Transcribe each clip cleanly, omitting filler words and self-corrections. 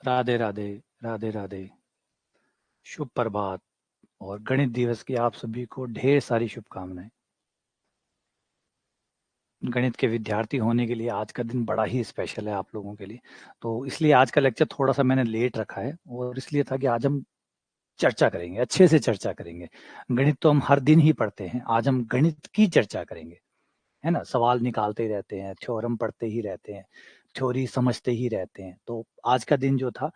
राधे राधे। राधे राधे। शुभ प्रभात। और गणित दिवस की आप सभी को ढेर सारी शुभकामनाएं। गणित के विद्यार्थी होने के लिए आज का दिन बड़ा ही स्पेशल है आप लोगों के लिए। तो इसलिए आज का लेक्चर थोड़ा सा मैंने लेट रखा है, और इसलिए था कि आज हम चर्चा करेंगे, अच्छे से चर्चा करेंगे। गणित तो हम हर दिन ही पढ़ते हैं, आज हम गणित की चर्चा करेंगे, है ना। सवाल निकालते ही रहते हैं, थ्योरम पढ़ते ही रहते हैं, थ्योरी समझते ही रहते हैं। तो आज का दिन जो था,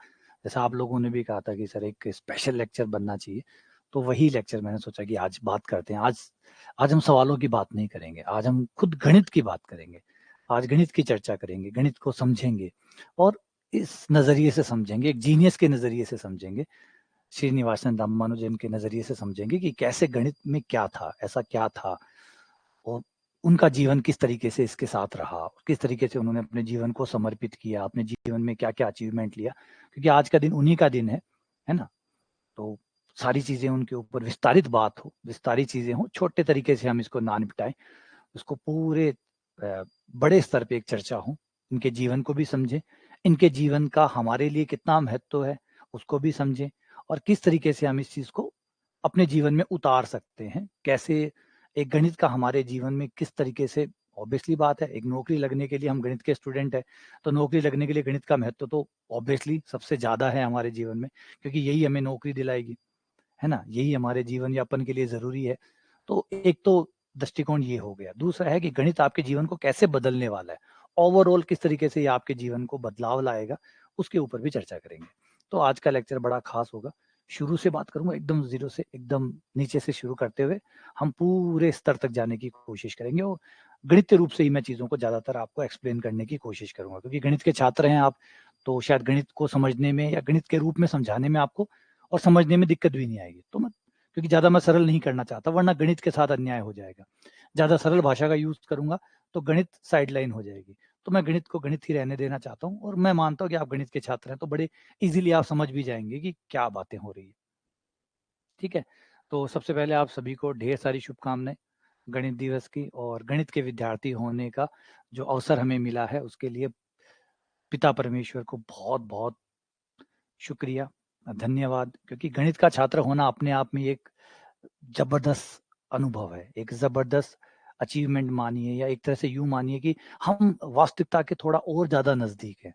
जैसा आप लोगों ने भी कहा था कि सर एक स्पेशल लेक्चर बनना चाहिए, तो वही लेक्चर मैंने सोचा कि आज बात करते हैं। आज हम सवालों की बात नहीं करेंगे, आज हम खुद गणित की बात करेंगे। आज गणित की चर्चा करेंगे, गणित को समझेंगे, और इस नजरिए से समझेंगे, एक जीनियस के नजरिए से समझेंगे, श्रीनिवासन रामानुजन के नजरिए से समझेंगे कि कैसे गणित में क्या था, ऐसा क्या था, और उनका जीवन किस तरीके से इसके साथ रहा, किस तरीके से उन्होंने अपने जीवन को समर्पित किया, अपने जीवन में क्या क्या अचीवमेंट लिया, क्योंकि आज का दिन उन्हीं का दिन है ना। तो सारी चीजें उनके ऊपर विस्तारित बात हो, विस्तारित चीजें हो, छोटे तरीके से हम इसको ना निपटाएं, उसको पूरे बड़े स्तर पे एक चर्चा हो, इनके जीवन को भी समझें, इनके जीवन का हमारे लिए कितना महत्व है उसको भी समझें, और किस तरीके से हम इस चीज को अपने जीवन में उतार सकते हैं, कैसे एक गणित का हमारे जीवन में किस तरीके से। ऑब्वियसली बात है, एक नौकरी लगने के लिए हम गणित के स्टूडेंट है, तो नौकरी लगने के लिए गणित का महत्व तो ऑब्वियसली सबसे ज्यादा है हमारे जीवन में, क्योंकि यही हमें नौकरी दिलाएगी, है ना, यही हमारे जीवन यापन के लिए जरूरी है। तो एक तो दृष्टिकोण ये हो गया। दूसरा है कि गणित आपके जीवन को कैसे बदलने वाला है, ओवरऑल किस तरीके से ये आपके जीवन को बदलाव लाएगा, उसके ऊपर भी चर्चा करेंगे। तो आज का लेक्चर बड़ा खास होगा। शुरू से बात करूंगा, एकदम जीरो से, एकदम नीचे से शुरू करते हुए हम पूरे स्तर तक जाने की कोशिश करेंगे, और गणित रूप से ही मैं चीजों को ज्यादातर आपको एक्सप्लेन करने की कोशिश करूंगा, क्योंकि गणित के छात्र हैं आप, तो शायद गणित को समझने में या गणित के रूप में समझाने में आपको और समझने में दिक्कत भी नहीं आएगी। तो मैं, क्योंकि ज्यादा मैं सरल नहीं करना चाहता, वरना गणित के साथ अन्याय हो जाएगा। ज्यादा सरल भाषा का यूज करूंगा तो गणित साइडलाइन हो जाएगी। तो मैं गणित को गणित ही रहने देना चाहता हूँ, और मैं मानता हूँ कि आप गणित के छात्र हैं, तो बड़े इजीली आप समझ भी जाएंगे कि क्या बातें हो रही है। ठीक है। तो सबसे पहले आप सभी को ढेर सारी शुभकामनाएं गणित दिवस की, और गणित के विद्यार्थी होने का जो अवसर हमें मिला है उसके लिए पिता परमेश्वर को बहुत बहुत शुक्रिया, धन्यवाद। क्योंकि गणित का छात्र होना अपने आप में एक जबरदस्त अनुभव है, एक जबरदस्त अचीवमेंट मानिए, या एक तरह से यूं मानिए कि हम वास्तविकता के थोड़ा और ज्यादा नजदीक है।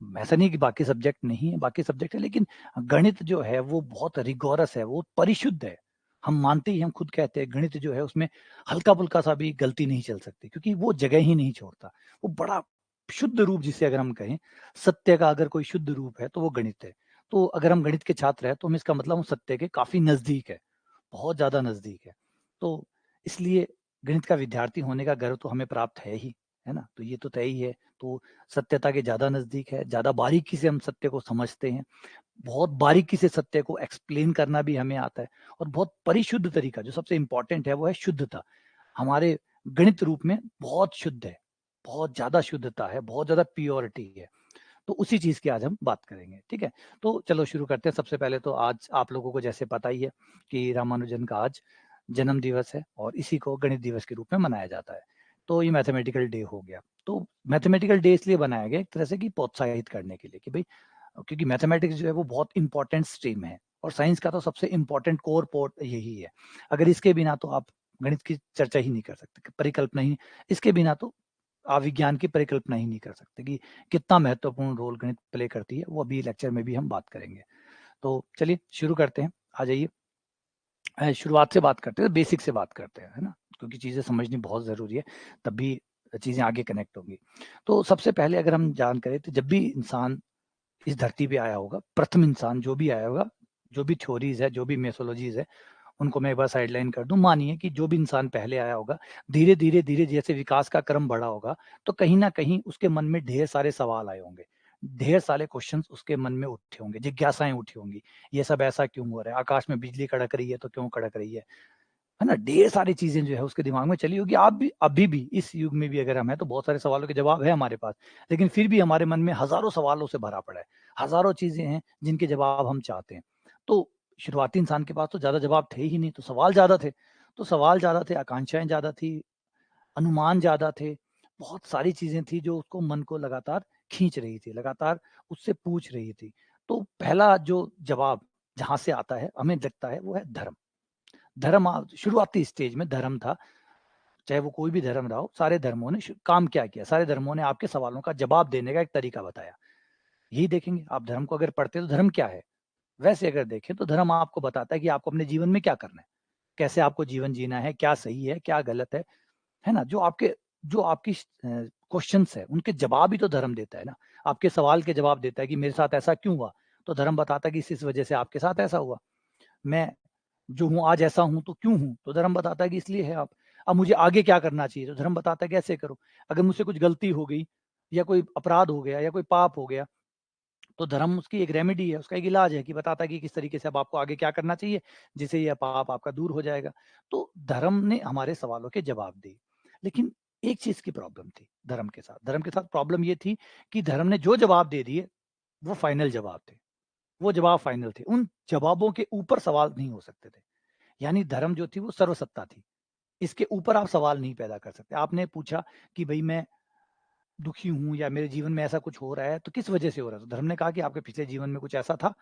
ऐसा नहीं कि बाकी सब्जेक्ट नहीं है, बाकी सब्जेक्ट है, लेकिन गणित जो है वो बहुत रिगोरस है, वो परिशुद्ध है। हम मानते ही, हम खुद कहते हैं गणित जो है उसमें हल्का फुल्का सा भी गलती नहीं चल सकती, क्योंकि वो जगह ही नहीं छोड़ता। वो बड़ा शुद्ध रूप, जिसे अगर हम कहें सत्य का अगर कोई शुद्ध रूप है तो वो गणित है। तो अगर हम गणित के छात्र हैं तो हम, इसका मतलब हम सत्य के काफी नजदीक है, बहुत ज्यादा नजदीक है। तो इसलिए गणित का विद्यार्थी होने का गर्व तो हमें प्राप्त है ना। तो ये तो तय ही है। तो सत्यता के ज्यादा नजदीक है, ज्यादा बारीकी से हम सत्य को समझते हैं, बहुत बारीकी से सत्य को एक्सप्लेन करना भी हमें आता है, और बहुत परिशुद्ध तरीका, जो सबसे इंपॉर्टेंट है वो है शुद्धता। हमारे गणित रूप में बहुत शुद्ध है, बहुत ज्यादा शुद्धता है, बहुत ज्यादा प्योरिटी है। तो उसी चीज की आज हम बात करेंगे। ठीक है। तो चलो शुरू करते हैं। सबसे पहले तो आज आप लोगों को जैसे पता ही है कि रामानुजन का आज जन्म दिवस है, और इसी को गणित दिवस के रूप में मनाया जाता है। तो ये मैथमेटिकल डे हो गया। तो मैथमेटिकल डे इसलिए बनाया गया एक तरह से कि प्रोत्साहित करने के लिए, कि भाई क्योंकि मैथमेटिक्स जो है वो बहुत इंपॉर्टेंट स्ट्रीम है, और साइंस का तो सबसे इंपॉर्टेंट कोर पोर्ट यही है। अगर इसके बिना तो आप गणित की चर्चा ही नहीं कर सकते, परिकल्पना ही, इसके बिना तो आप विज्ञान की परिकल्पना ही नहीं कर सकते कि कितना महत्वपूर्ण रोल गणित प्ले करती है। वो अभी लेक्चर में भी हम बात करेंगे। तो चलिए शुरू करते हैं, आ जाइए। शुरुआत से बात करते हैं, बेसिक से बात करते हैं, है ना, क्योंकि चीजें समझनी बहुत जरूरी है, तभी चीजें आगे कनेक्ट होंगी। तो सबसे पहले अगर हम जान करें, तो जब भी इंसान इस धरती पे आया होगा, प्रथम इंसान जो भी आया होगा, जो भी थ्योरीज है, जो भी मेथोलॉजीज है, उनको मैं एक बार साइडलाइन कर दूं। मानिए कि जो भी इंसान पहले आया होगा, धीरे धीरे धीरे जैसे विकास का क्रम बढ़ा होगा, तो कहीं ना कहीं उसके मन में ढेर सारे सवाल आए होंगे, ढेर सारे क्वेश्चंस उसके मन में उठे होंगे, जिज्ञासाएं उठी होंगी। ये सब ऐसा क्यों हो रहा है, आकाश में बिजली कड़क रही है तो क्यों कड़क रही है ना। ढेर सारी चीजें जो है उसके दिमाग में चली होगी। आप भी, अभी भी इस युग में भी अगर हम हैं तो बहुत सारे सवालों के जवाब है हमारे पास, लेकिन फिर भी हमारे मन में हजारों सवालों से भरा पड़ा है, हजारों चीजें हैं जिनके जवाब हम चाहते हैं। तो शुरुआती इंसान के पास तो ज्यादा जवाब थे ही नहीं, तो सवाल ज्यादा थे। तो सवाल ज्यादा थे, आकांक्षाएं ज्यादा थी, अनुमान ज्यादा थे, बहुत सारी चीजें थी जो उसको मन को लगातार खींच रही थी, लगातार उससे पूछ रही थी। तो पहला जो जवाब जहाँ से आता है, हमें लगता है वो है धर्म। धर्म शुरुआती स्टेज में धर्म था, चाहे वो कोई भी धर्म रहा हो, सारे धर्मों ने काम क्या किया? सारे धर्मों ने आपके सवालों का जवाब देने का एक तरीका बताया। यही देखेंगे, आप धर्म को अगर पढ़ते हो तो धर्म क्या है? वैसे अगर देखें तो धर्म आपको बताता है कि आपको अपने जीवन में क्या करना है, कैसे आपको जीवन जीना है, क्या सही है, क्या गलत है ना? जो आपकी क्वेश्चंस है, उनके जवाब ही तो धर्म देता है ना। आपके सवाल के जवाब देता है कि मेरे साथ ऐसा क्यों हुआ? तो धर्म बताता है कि इस वजह से आपके साथ ऐसा हुआ। मैं जो हूँ आज ऐसा हूँ तो क्यों हूँ? तो धर्म बताता है कि इसलिए है आप। अब मुझे आगे क्या करना चाहिए? तो धर्म बताता है कि ऐसे करो। अगर मुझसे कुछ गलती हो गई या कोई अपराध हो गया या कोई पाप हो गया, तो धर्म उसकी एक रेमेडी है, उसका एक इलाज है कि बताता है कि किस तरीके से अब आपको आगे क्या करना चाहिए, जिससे ये पाप आपका दूर हो जाएगा। तो धर्म ने हमारे सवालों के जवाब दिए। लेकिन एक चीज़ की प्रॉब्लम थी धर्म के साथ। धर्म के साथ प्रॉब्लम ये थी कि धर्म ने जो जवाब दे दिए, वो फाइनल जवाब थे। वो जवाब फाइनल थे। उन जवाबों के ऊपर सवाल नहीं हो सकते थे। यानी धर्म जो थी वो सर्वसत्ता थी। इसके ऊपर आप सवाल नहीं पैदा कर सकते। आपने पूछा कि भई मैं दुखी हूँ या मेरे जीवन में ऐसा कुछ हो रहा है, तो किस वजह से हो रहा है? तो धर्म ने कहा कि आपके पिछले जीवन में कुछ ऐसा था,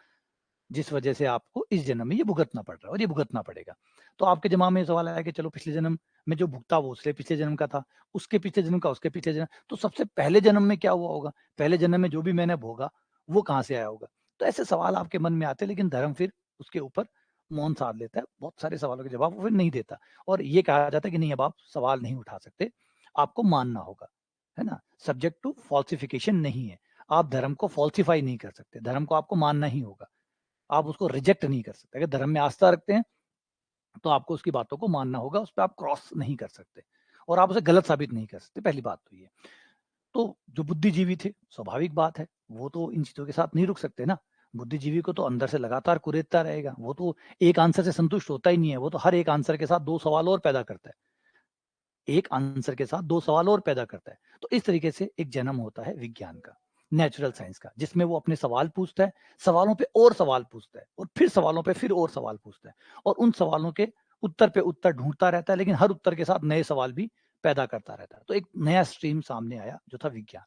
जिस वजह से आपको इस जन्म में ये भुगतना पड़ रहा है और ये भुगतना पड़ेगा। तो आपके दिमाग में सवाल आया कि चलो पिछले जन्म में जो भुगता वो उसके पिछले जन्म का था, उसके पिछले जन्म का उसके पिछले जन्म, तो सबसे पहले जन्म में क्या हुआ होगा? पहले जन्म में जो भी मैंने भोगा, वो कहाँ से आया होगा? तो ऐसे सवाल आपके मन में आते हैं, लेकिन धर्म फिर उसके ऊपर मौन साध लेता है। बहुत सारे सवालों के जवाब वो फिर नहीं देता और ये कहा जाता है कि नहीं, अब आप सवाल नहीं उठा सकते, आपको मानना होगा, है ना? सब्जेक्ट टू फॉल्सिफिकेशन नहीं है। आप धर्म को फॉल्सिफाई नहीं कर सकते, धर्म को आपको मानना ही होगा। आप उसको रिजेक्ट नहीं कर सकते। अगर धर्म में आस्था रखते हैं, तो आपको उसकी बातों को मानना होगा, उस पे आप क्रॉस नहीं कर सकते और आप उसे गलत साबित नहीं कर सकते, पहली बात तो ये। तो जो बुद्धिजीवी थे, स्वाभाविक बात है, वो तो इन चीज़ों के साथ नहीं रुक सकते ना। बुद्धिजीवी को तो अंदर से लगातार कुरेदता रहेगा, वो तो एक आंसर से संतुष्ट होता ही नहीं है, वो तो हर एक आंसर के साथ 2 सवाल और पैदा करता है। एक आंसर के साथ 2 सवाल और पैदा करता है। तो इस तरीके से एक जन्म होता है विज्ञान का, नेचुरल साइंस का, जिसमें वो अपने सवाल पूछता है, सवालों पे और सवाल पूछता है और फिर सवालों पे फिर और सवाल पूछता है और उन सवालों के उत्तर पे उत्तर ढूँढता रहता है, लेकिन हर उत्तर के साथ नए सवाल भी पैदा करता रहता है। तो एक नया स्ट्रीम सामने आया जो था विज्ञान।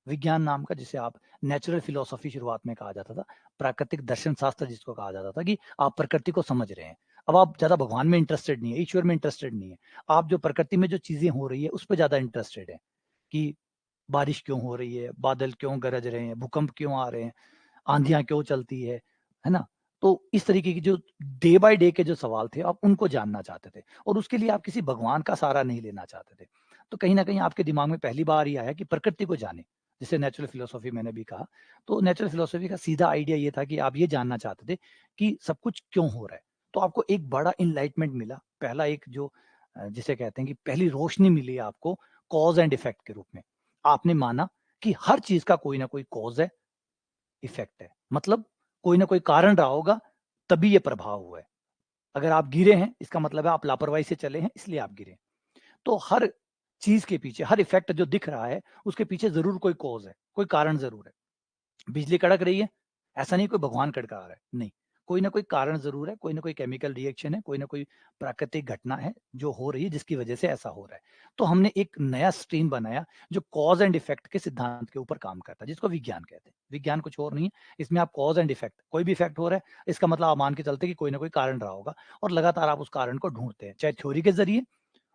विज्ञान नाम का, जिसे आप नेचुरल फिलॉसफी शुरुआत में कहा जाता था, प्राकृतिक दर्शन शास्त्र जिसको कहा जाता था कि आप प्रकृति को समझ रहे हैं। अब आप ज़्यादा भगवान में इंटरेस्टेड नहीं है, ईश्वर में इंटरेस्टेड नहीं है। आप जो प्रकृति में जो चीज़ें हो रही है, उस पे ज़्यादा इंटरेस्टेड हैं कि बारिश क्यों हो रही है, बादल क्यों गरज रहे हैं, भूकंप क्यों आ रहे हैं, आँधियाँ क्यों चलती है ना? तो इस तरीके की जो डे बाय डे के जो सवाल थे, आप उनको जानना चाहते थे और उसके लिए आप किसी भगवान का सहारा नहीं लेना चाहते थे। तो कहीं न कहीं आपके दिमाग में पहली बार ये आया कि प्रकृति को जानें, जिसे नेचुरल फिलॉसफी मैंने भी कहा। तो नेचुरल फिलॉसफी का सीधा आइडिया ये था कि आप ये जानना चाहते थे कि सब कुछ क्यों हो रहा है। तो आपको एक बड़ा एनलाइटमेंट मिला। पहला एक जो जिसे कहते हैं कि पहली रोशनी मिली आपको कॉज़ एंड इफेक्ट के रूप में। आपने माना कि हर चीज़ का कोई ना कोई कॉज़ है, इफ़ेक्ट है। मतलब कोई ना कोई कारण रहा होगा, तभी ये प्रभाव हुआ है। अगर आप गिरे हैं, इसका मतलब है आप लापरवाही से चले हैं, इसलिए आप गिरे। तो हर चीज़ के पीछे, हर इफ़ेक्ट जो दिख रहा है, उसके पीछे ज़रूर कोई कॉज़ है, कोई कारण ज़रूर है। बिजली कड़क रही है, ऐसा नहीं कोई भगवान कड़का रहा है, नहीं। कोई ना कोई कारण ज़रूर है, कोई ना कोई केमिकल रिएक्शन है, कोई ना कोई प्राकृतिक घटना है जो हो रही है जिसकी वजह से ऐसा हो रहा है। तो हमने एक नया स्ट्रीम बनाया जो कॉज़ एंड इफेक्ट के सिद्धांत के ऊपर काम करता है, जिसको विज्ञान कहते हैं। विज्ञान कुछ और नहीं है, इसमें आप कॉज़ एंड इफेक्ट, कोई भी इफेक्ट हो रहा है, इसका मतलब आप मान के चलते हैं कि कोई ना कोई कारण रहा होगा और लगातार आप उस कारण को ढूँढते हैं, चाहे थ्योरी के ज़रिए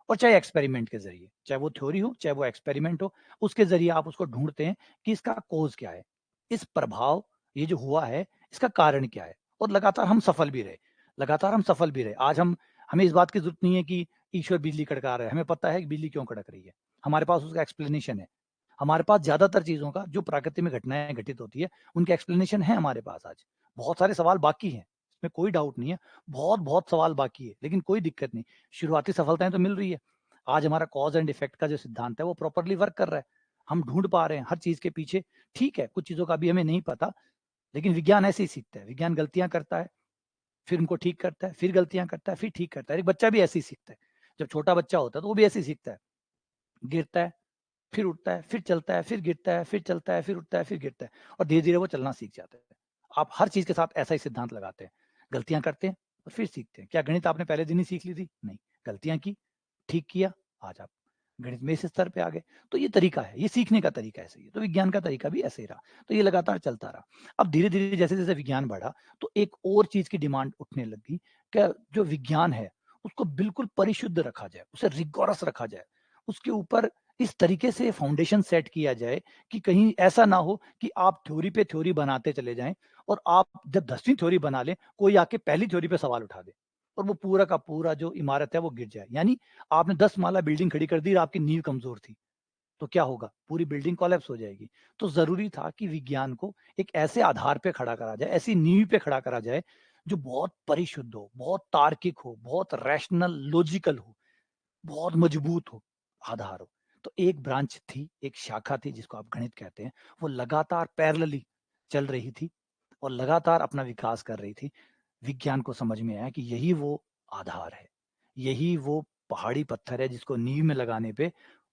और चाहे एक्सपेरिमेंट के ज़रिए। चाहे वो थ्योरी हो, चाहे वो एक्सपेरिमेंट हो, उसके ज़रिए आप उसको ढूँढते हैं कि इसका कॉज़ क्या है? इस प्रभाव ये जो हुआ है, इसका कारण क्या है? और लगातार हम सफल भी रहे। लगातार हम सफल भी रहे। आज हमें इस बात की ज़रूरत नहीं है कि ईश्वर बिजली कड़का रहा है। हमें पता है कि बिजली क्यों कड़क रही है। हमारे पास उसका एक्सप्लेनेशन है। हमारे पास ज़्यादातर चीज़ों का जो प्रकृति में घटनाएँ घटित होती है, उनके एक्सप्लेनेशन है हमारे पास आज। बहुत सारे सवाल बाकी हैं, इसमें कोई डाउट नहीं है। बहुत-बहुत सवाल बाकी है, लेकिन कोई दिक्कत नहीं। शुरुआती सफलताएँ तो मिल रही है। आज हमारा कॉज़ एंड इफेक्ट का जो सिद्धांत है, वो प्रॉपर्ली वर्क कर रहा है। हम ढूँढ पा रहे हैं हर चीज़ के पीछे। ठीक है, कुछ चीज़ों का अभी हमें नहीं पता, लेकिन विज्ञान ऐसे ही सीखता है। विज्ञान गलतियाँ करता है, फिर उनको ठीक करता है, फिर गलतियाँ करता है, फिर ठीक करता है। एक बच्चा भी ऐसे ही सीखता है। जब छोटा बच्चा होता है, तो वो भी ऐसे ही सीखता है। गिरता है, फिर उठता है, फिर चलता है, फिर गिरता है, फिर चलता है, फिर उठता है, फिर गिरता है और धीरे-धीरे वो चलना सीख जाता है। आप हर चीज़ के साथ ऐसा ही सिद्धांत लगाते हैं। गलतियाँ करते हैं और फिर सीखते हैं। क्या गणित आपने पहले दिन ही सीख ली थी? नहीं, गलतियाँ की, ठीक किया, आज आप गणित में इस स्तर पे आ गए। तो ये तरीका है, ये सीखने का तरीका ऐसे ही है। तो विज्ञान का तरीका भी ऐसे ही रहा। तो ये लगातार चलता रहा। अब धीरे-धीरे जैसे-जैसे विज्ञान बढ़ा, तो एक और चीज़ की डिमांड उठने लगी कि जो विज्ञान है, उसको बिल्कुल परिशुद्ध रखा जाए, उसे रिगोरस रखा जाए। उसके ऊपर इस तरीके से फाउंडेशन सेट किया जाए कि कहीं ऐसा ना हो कि आप थ्योरी पे थ्योरी बनाते चले जाएँ और आप जब 10वीं थ्योरी बना लें, कोई आके पहली थ्योरी पे सवाल उठा दे और वो पूरा का पूरा जो इमारत है वो गिर जाए। यानी आपने 10 माला बिल्डिंग खड़ी कर दी और आपकी नींव कमज़ोर थी, तो क्या होगा? पूरी बिल्डिंग कोलैप्स हो जाएगी। तो ज़रूरी था कि विज्ञान को एक ऐसे आधार पे खड़ा करा जाए, ऐसी नींव पे खड़ा करा जाए, जो बहुत परिशुद्ध हो, बहुत तार्किक हो, बहुत रैशनल, लॉजिकल हो, बहुत मजबूत हो, आधार हो। तो एक ब्रांच थी, एक शाखा थी जिसको आप गणित कहते हैं, वो लगातार पैरेलली चल रही थी और लगातार अपना विकास कर रही थी। विज्ञान को समझ में आया कि यही वो आधार है, यही वो पहाड़ी पत्थर है जिसको नींव में लगाने पे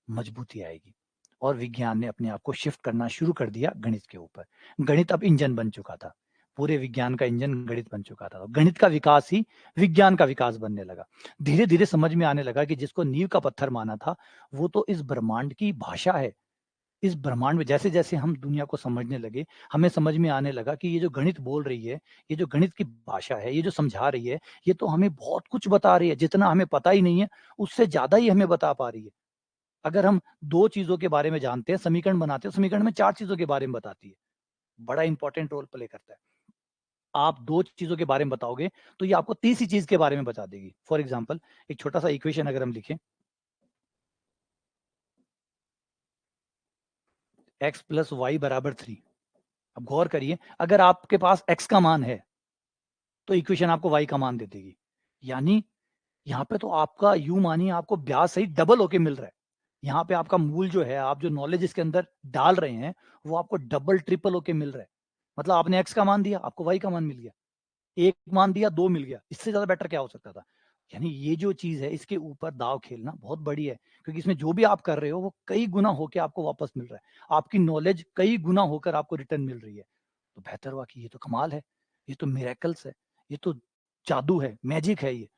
मजबूती आएगी। और विज्ञान ने अपने आप को शिफ्ट करना शुरू कर दिया गणित के ऊपर। गणित अब इंजन बन चुका था। पूरे विज्ञान का इंजन गणित बन चुका था। गणित का विकास ही विज्ञान का विकास बनने लगा। धीरे-धीरे समझ में आने लगा कि जिसको नींव का पत्थर माना था, वो तो इस ब्रह्मांड की भाषा है। इस ब्रह्मांड में जैसे-जैसे हम दुनिया को समझने लगे, हमें समझ में आने लगा कि ये जो गणित बोल रही है, ये जो गणित की भाषा है, ये जो समझा रही है, ये तो हमें बहुत कुछ बता रही है। जितना हमें पता ही नहीं है, उससे ज़्यादा ही हमें बता पा रही है। अगर हम 2 चीज़ों के बारे में जानते हैं, समीकरण बनाते हैं, समीकरण में 4 चीज़ों के बारे में बताती है। बड़ा इंपॉर्टेंट रोल प्ले करता है। आप 2 चीज़ों के बारे में बताओगे, तो ये आपको तीसरी चीज़ के बारे में बता देगी। फॉर एग्ज़ाम्पल एक छोटा-सा इक्वेशन अगर हम लिखें, x + y = 3। अब गौर करिए, अगर आपके पास x का मान है, तो इक्वेशन आपको y का मान दे देगी। यानी यहाँ पे तो आपका यूँ मानिए आपको ब्याज सहित डबल होके मिल रहा है। यहाँ पे आपका मूल जो है, आप जो नॉलेज इसके अंदर डाल रहे हैं, वो आपको डबल ट्रिपल होके मिल रहा है। मतलब आपने x का मान दिया, आपको y का मान मिल गया। 1 मान दिया, 2 मिल गया। इससे ज़्यादा बेटर क्या हो सकता था? यानी ये जो चीज़ है, इसके ऊपर दाँव खेलना बहुत बड़ी है, क्योंकि इसमें जो भी आप कर रहे हो, वो कई गुना होके आपको वापस मिल रहा है। आपकी नॉलेज कई गुना होकर आपको रिटर्न मिल रही है। तो बेहतर हुआ कि ये तो कमाल है, ये तो मिरेकल्स है, ये तो जादू है, मैजिक है ये।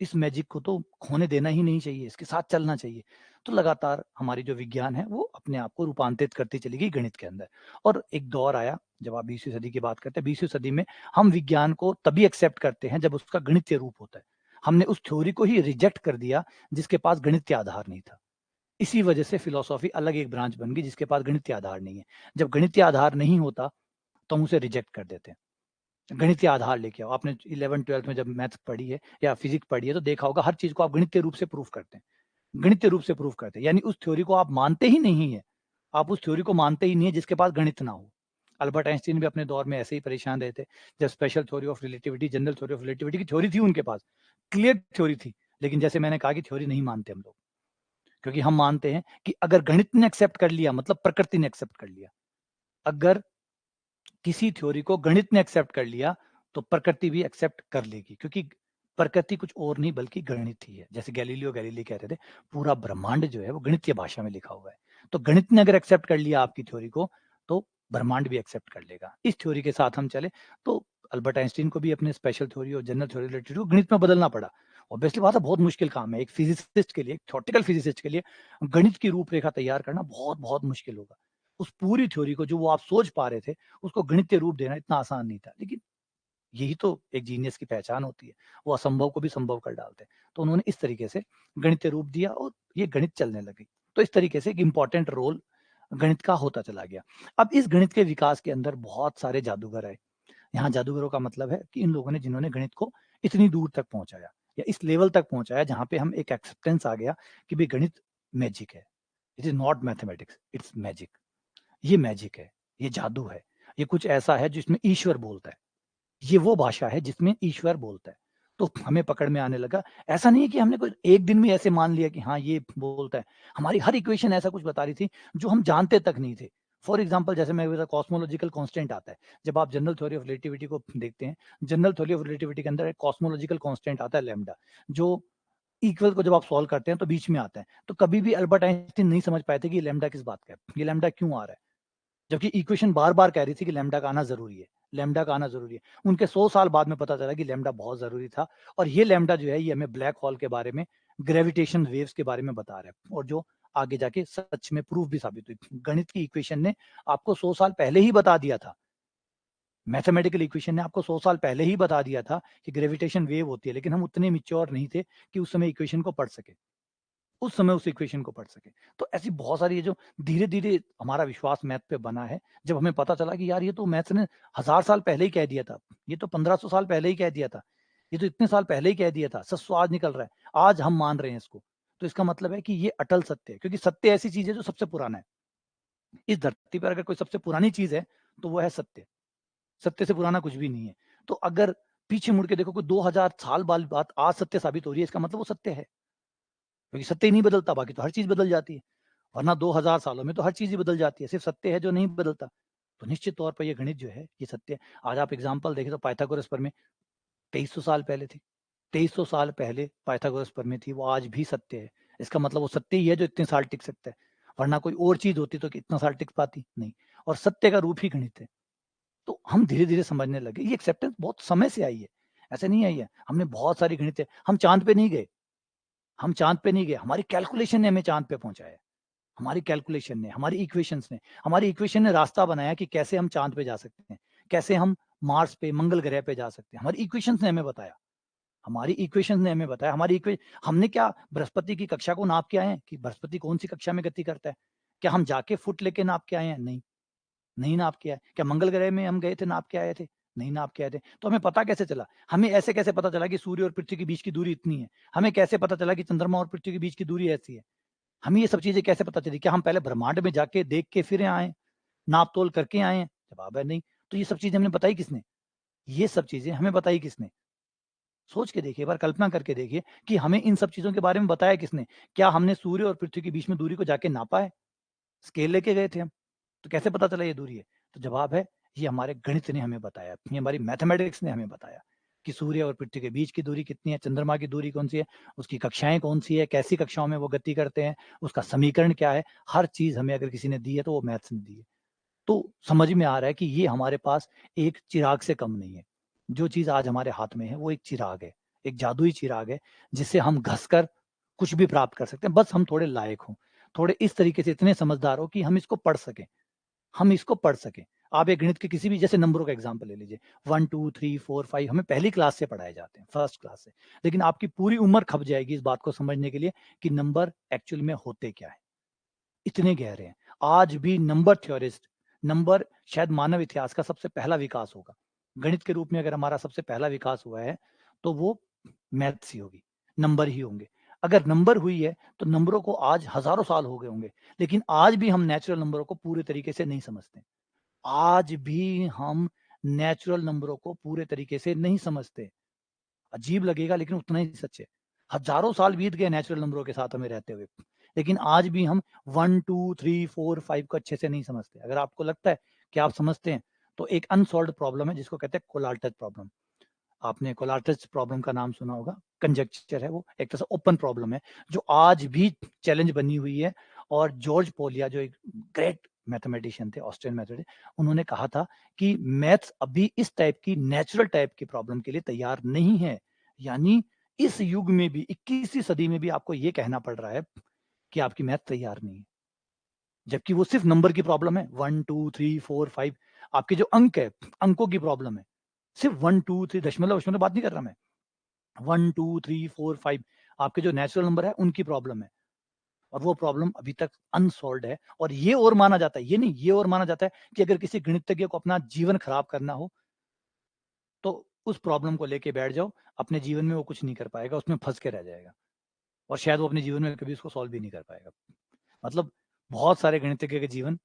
इस मैजिक को तो खोने देना ही नहीं चाहिए, इसके साथ चलना चाहिए। तो लगातार हमारी जो विज्ञान है, वो अपने आप को रूपांतरित करती चली गई गणित के अंदर। और एक दौर आया, जब आप 20वीं सदी की बात करते हैं, 20वीं सदी में हम विज्ञान को तभी एक्सेप्ट करते हैं जब उसका गणितीय रूप होता है। हमने उस थ्योरी को ही रिजेक्ट कर दिया जिसके पास गणितीय आधार नहीं था। इसी वजह से फिलॉसफी अलग एक ब्रांच बन गई जिसके पास गणितीय आधार नहीं है। जब गणितीय आधार नहीं होता, तो हम उसे रिजेक्ट कर देते हैं। गणितीय आधार लेके आओ। आपने 11th-12th में जब मैथ्स पढ़ी है या फिजिक्स पढ़ी है, तो देखा होगा हर चीज़ को आप गणितीय रूप से प्रूव करते हैं। गणितीय रूप से प्रूव करते हैं, यानी उस थ्योरी को आप मानते ही नहीं है। आप उस थ्योरी को मानते ही नहीं है जिसके पास गणित ना हो। अल्बर्ट आइंस्टीन भी अपने दौर में ऐसे ही परेशान रहे थे। जब special theory of relativity, general theory of relativity की थ्योरी थी उनके पास, क्लियर थ्योरी थी। लेकिन जैसे मैंने कहा कि थ्योरी नहीं मानते हम लोग, क्योंकि हम मानते हैं कि अगर गणित ने एक्सेप्ट कर लिया मतलब प्रकृति ने एक्सेप्ट कर लिया। अगर किसी थ्योरी को गणित ने एक्सेप्ट कर लिया, तो प्रकृति भी एक्सेप्ट कर लेगी, क्योंकि प्रकृति कुछ और नहीं बल्कि गणित ही है। जैसे गैलीलियो गैलीली कहते थे, पूरा ब्रह्मांड जो है वो गणितीय भाषा में लिखा हुआ है। तो गणित ने अगर एक्सेप्ट कर लिया आपकी थ्योरी को, तो ब्रह्मांड भी एक्सेप्ट कर लेगा। इस थ्योरी के साथ हम चले, तो अल्बर्ट आइंस्टीन को भी अपने स्पेशल थ्योरी और जनरल थ्योरी रिलेटेड को गणित में बदलना पड़ा। ऑब्वियसली बात है, बहुत मुश्किल काम है। एक फिजिसिस्ट के लिए, एक थ्योरेटिकल फिजिसिस्ट के लिए गणित की रूपरेखा तैयार करना बहुत-बहुत मुश्किल होगा। उस पूरी थ्योरी को जो वो आप सोच पा रहे थे, उसको गणितीय रूप देना इतना आसान नहीं था। लेकिन यही तो एक जीनियस की पहचान होती है। वो असंभव को भी संभव कर डालते हैं। तो उन्होंने इस तरीके से गणितीय रूप दिया और ये गणित चलने लगी। तो इस तरीके से एक इम्पोर्टेंट रोल गणित का होता चला गया। अब इस गणित के विकास के अंदर बहुत सारे जादूगर आए। यहाँ जादूगरों का मतलब है कि इन लोगों ने जिन्होंने गणित को इतनी दूर तक पहुँचाया या इस लेवल तक पहुँचाया जहाँ पे हम एक एक्सेप्टेंस आ गया कि भई गणित मैजिक है। It is not mathematics, it's magic. ये मैजिक है, ये जादू है, ये कुछ ऐसा है जिसमें ईश्वर बोलता है। ये वो भाषा है जिसमें ईश्वर बोलता है। तो हमें पकड़ में आने लगा। ऐसा नहीं है कि हमने कोई एक दिन में ऐसे मान लिया कि हाँ, ये बोलता है। हमारी हर इक्वेशन ऐसा कुछ बता रही थी जो हम जानते तक नहीं थे। फॉर एग्ज़ाम्पल जैसे मैं बता कॉस्मोलॉजिकल कांस्टेंट आता है। जब आप जनरल थ्योरी ऑफ रिलेटिविटी को देखते हैं, जनरल थ्योरी ऑफ रिलेटिविटी के अंदर एक कॉस्मोलॉजिकल कांस्टेंट आता है लैम्ब्डा, जो इक्वल को जब आप सॉल्व करते हैं तो बीच में आता है। तो कभी भी अल्बर्ट आइंस्टीन नहीं समझ पाए थे कि ये लैम्ब्डा किस बात का है, ये लैम्ब्डा क्यों आ रहा है? जबकि इक्वेशन बार-बार कह रही थी कि लैम्ब्डा का आना ज़रूरी है, लैम्ब्डा का आना ज़रूरी है। उनके 100 साल बाद में पता चला कि लैम्ब्डा बहुत ज़रूरी था और ये लैम्ब्डा जो है ये हमें ब्लैक होल के बारे में, ग्रेविटेशन वेव्स के बारे में बता रहा है और जो आगे जाके सच में प्रूफ भी साबित हुई। गणित की इक्वेशन ने आपको 100 साल पहले ही बता दिया था, मैथमेटिकल इक्वेशन ने आपको 100 साल पहले ही बता दिया था कि ग्रेविटेशन वेव होती है, लेकिन हम उतने मैच्योर नहीं थे कि उस समय इक्वेशन को पढ़ सके, उस समय उस इक्वेशन को पढ़ सके। तो ऐसी बहुत सारी ये जो धीरे-धीरे हमारा विश्वास मैथ पे बना है, जब हमें पता चला कि यार ये तो मैथ्स ने 1000 साल पहले ही कह दिया था, ये तो 1500 साल पहले ही कह दिया था, ये तो इतने साल पहले ही कह दिया था, सच तो आज निकल रहा है, आज हम मान रहे हैं इसको। तो इसका मतलब है कि ये अटल सत्य है, क्योंकि सत्य ऐसी चीज़ है जो सबसे पुराना है। इस धरती पर अगर कोई सबसे पुरानी चीज़ है, तो वो है सत्य। सत्य से पुराना कुछ भी नहीं है। तो अगर पीछे मुड़ के देखो कोई 2000 साल बाद बात आज सत्य साबित हो रही है, इसका मतलब वो सत्य है। क्योंकि सत्य ही नहीं बदलता, बाकी तो हर चीज़ बदल जाती है। वरना 2000 सालों में तो हर चीज़ ही बदल जाती है, सिर्फ़ सत्य है जो नहीं बदलता। तो निश्चित तौर पे ये गणित जो है, ये सत्य है। आज आप एग्ज़ाम्पल देखें तो पाइथागोरस प्रमेय 2300 साल पहले थी। 2300 साल पहले पाइथागोरस प्रमेय थी, वो आज भी सत्य है। इसका मतलब वो सत्य ही है जो इतने साल टिक सकता है। वरना कोई और चीज़ होती तो कितना साल टिक पाती? नहीं। और सत्य का रूप ही गणित है। तो हम धीरे-धीरे समझने लगे। ये एक्सेप्टेंस बहुत समय से आई है, ऐसे नहीं आई है। हमने बहुत सारी गणित हम चाँद पे नहीं गए, हम चाँद पे नहीं गए, हमारी कैलकुलेशन ने हमें चाँद पे पहुँचाया है। हमारी कैलकुलेशन ने, हमारी इक्वेशन ने रास्ता बनाया कि कैसे हम चाँद पे जा सकते हैं, कैसे हम मार्स पे, मंगल ग्रह पे जा सकते हैं। हमारी इक्वेशंस ने हमें बताया। हमारी इक्वेशंस ने हमें बताया, हमारी इक्वे हमने क्या बृहस्पति की कक्षा को नाप के आए हैं कि बृहस्पति कौन-सी कक्षा में गति करता है? क्या हम जाके फुट लेके नाप के आए हैं? नहीं। नहीं नाप के आए। क्या मंगल ग्रह में हम गए थे, नाप के आए थे? नहीं नाप के आए थे। तो हमें पता कैसे चला? हमें ऐसे कैसे पता चला कि सूर्य और पृथ्वी के बीच की दूरी इतनी है? हमें कैसे पता चला कि चंद्रमा और पृथ्वी के बीच की दूरी ऐसी है? हमें ये सब चीज़ें कैसे पता चली? क्या हम पहले ब्रह्मांड में जाके देख के फिर आए हैं? नाप-तोल करके आए हैं? जवाब है नहीं। तो ये सब चीज़ें हमें बताई किसने? ये सब चीज़ें हमें बताई किसने? सोच के देखिए, एक बार कल्पना करके देखिए कि हमें इन सब चीज़ों के बारे में बताया किसने? क्या हमने सूर्य और पृथ्वी के बीच में दूरी को जाके नापा है? स्केल लेके गए थे हम। तो कैसे पता चला ये दूरी है? तो जवाब है ये हमारे गणित ने हमें बताया, ये हमारी मैथमेटिक्स ने हमें बताया कि सूर्य और पृथ्वी के बीच की दूरी कितनी है, चंद्रमा की दूरी कौन-सी है, उसकी कक्षाएँ कौन-सी है, कैसी कक्षाओं में वो गति करते हैं, उसका समीकरण क्या है, हर चीज़ हमें अगर किसी ने दी है तो वो मैथ्स ने दी है। तो समझ में आ रहा है कि ये हमारे पास एक चिराग से कम नहीं है। जो चीज़ आज हमारे हाथ में है वो एक चिराग है, एक जादुई चिराग है जिससे हम घस कर कुछ भी प्राप्त कर सकते हैं, बस हम थोड़े लायक हों, थोड़े इस तरीके से इतने समझदार हो कि हम इसको पढ़ सकें। हम इसको पढ़ सकें। आप एक गणित के किसी भी जैसे नंबरों का एग्ज़ाम्पल ले लीजिए 1, 2, 3, 4, 5 हमें पहली क्लास से पढ़ाए जाते हैं, फर्स्ट क्लास से। लेकिन आपकी पूरी उम्र खप जाएगी इस बात को समझने के लिए कि नंबर एक्चुअल में होते क्या हैं, इतने गहरे हैं। आज भी नंबर थ्योरिस्ट नंबर शायद मानव इतिहास का सबसे पहला विकास होगा। गणित के रूप में अगर हमारा सबसे पहला विकास हुआ है, तो वो मैथ्स ही होगी, नंबर ही होंगे। अगर नंबर हुई है, तो नंबरों को आज हज़ारों साल हो गए होंगे, लेकिन आज भी हम नेचुरल नंबरों को पूरे तरीके से नहीं समझते। आज भी हम नेचुरल नंबरों को पूरे तरीके से नहीं समझते। अजीब लगेगा लेकिन उतना ही सच है। हज़ारों साल बीत गए नेचुरल नंबरों के साथ हमें रहते हुए, लेकिन आज भी हम 1, 2, 3, 4, 5 को अच्छे से नहीं समझते। अगर आपको लगता है कि आप समझते हैं, तो एक अनसॉल्व्ड प्रॉब्लम है जिसको कहते हैं कोलार्टज प्रॉब्लम। आपने कोलार्टज प्रॉब्लम का नाम सुना होगा, कंजक्चर है वो, एक तरह से ओपन प्रॉब्लम है, जो आज भी चैलेंज बनी हुई है और जॉर्ज पोलिया जो एक ग्रेट मैथमेटिशियन थे, ऑस्ट्रियन मैथमेटिशियन, उन्होंने कहा था कि मैथ्स अभी इस टाइप की नेचुरल टाइप की प्रॉब्लम के लिए तैयार नहीं है। यानी इस युग में भी 21वीं सदी में भी आपको ये कहना पड़ रहा है कि आपकी मैथ तैयार नहीं है। जबकि वो सिर्फ नंबर की प्रॉब्लम है 1, 2, 3, 4, 5 आपके जो अंक है, अंकों की प्रॉब्लम है। सिर्फ 1, 2, 3 दशमलव-वशमलव बात नहीं कर रहा मैं। 1, 2, 3, 4, 5 आपके जो नेचुरल नंबर है उनकी प्रॉब्लम है और वो प्रॉब्लम अभी तक अनसॉल्व्ड है और ये और माना जाता है, ये नहीं ये और माना जाता है कि अगर किसी गणितज्ञ को अपना जीवन खराब करना हो, तो उस प्रॉब्लम को लेके बैठ जाओ, अपने जीवन में वो कुछ नहीं कर पाएगा, उसमें फँस के रह जाएगा और शायद वो अपने जीवन में कभी उसको सॉल्व भी नहीं कर पाएगा। मतलब बहुत सारे गणितज्ञ के जीवन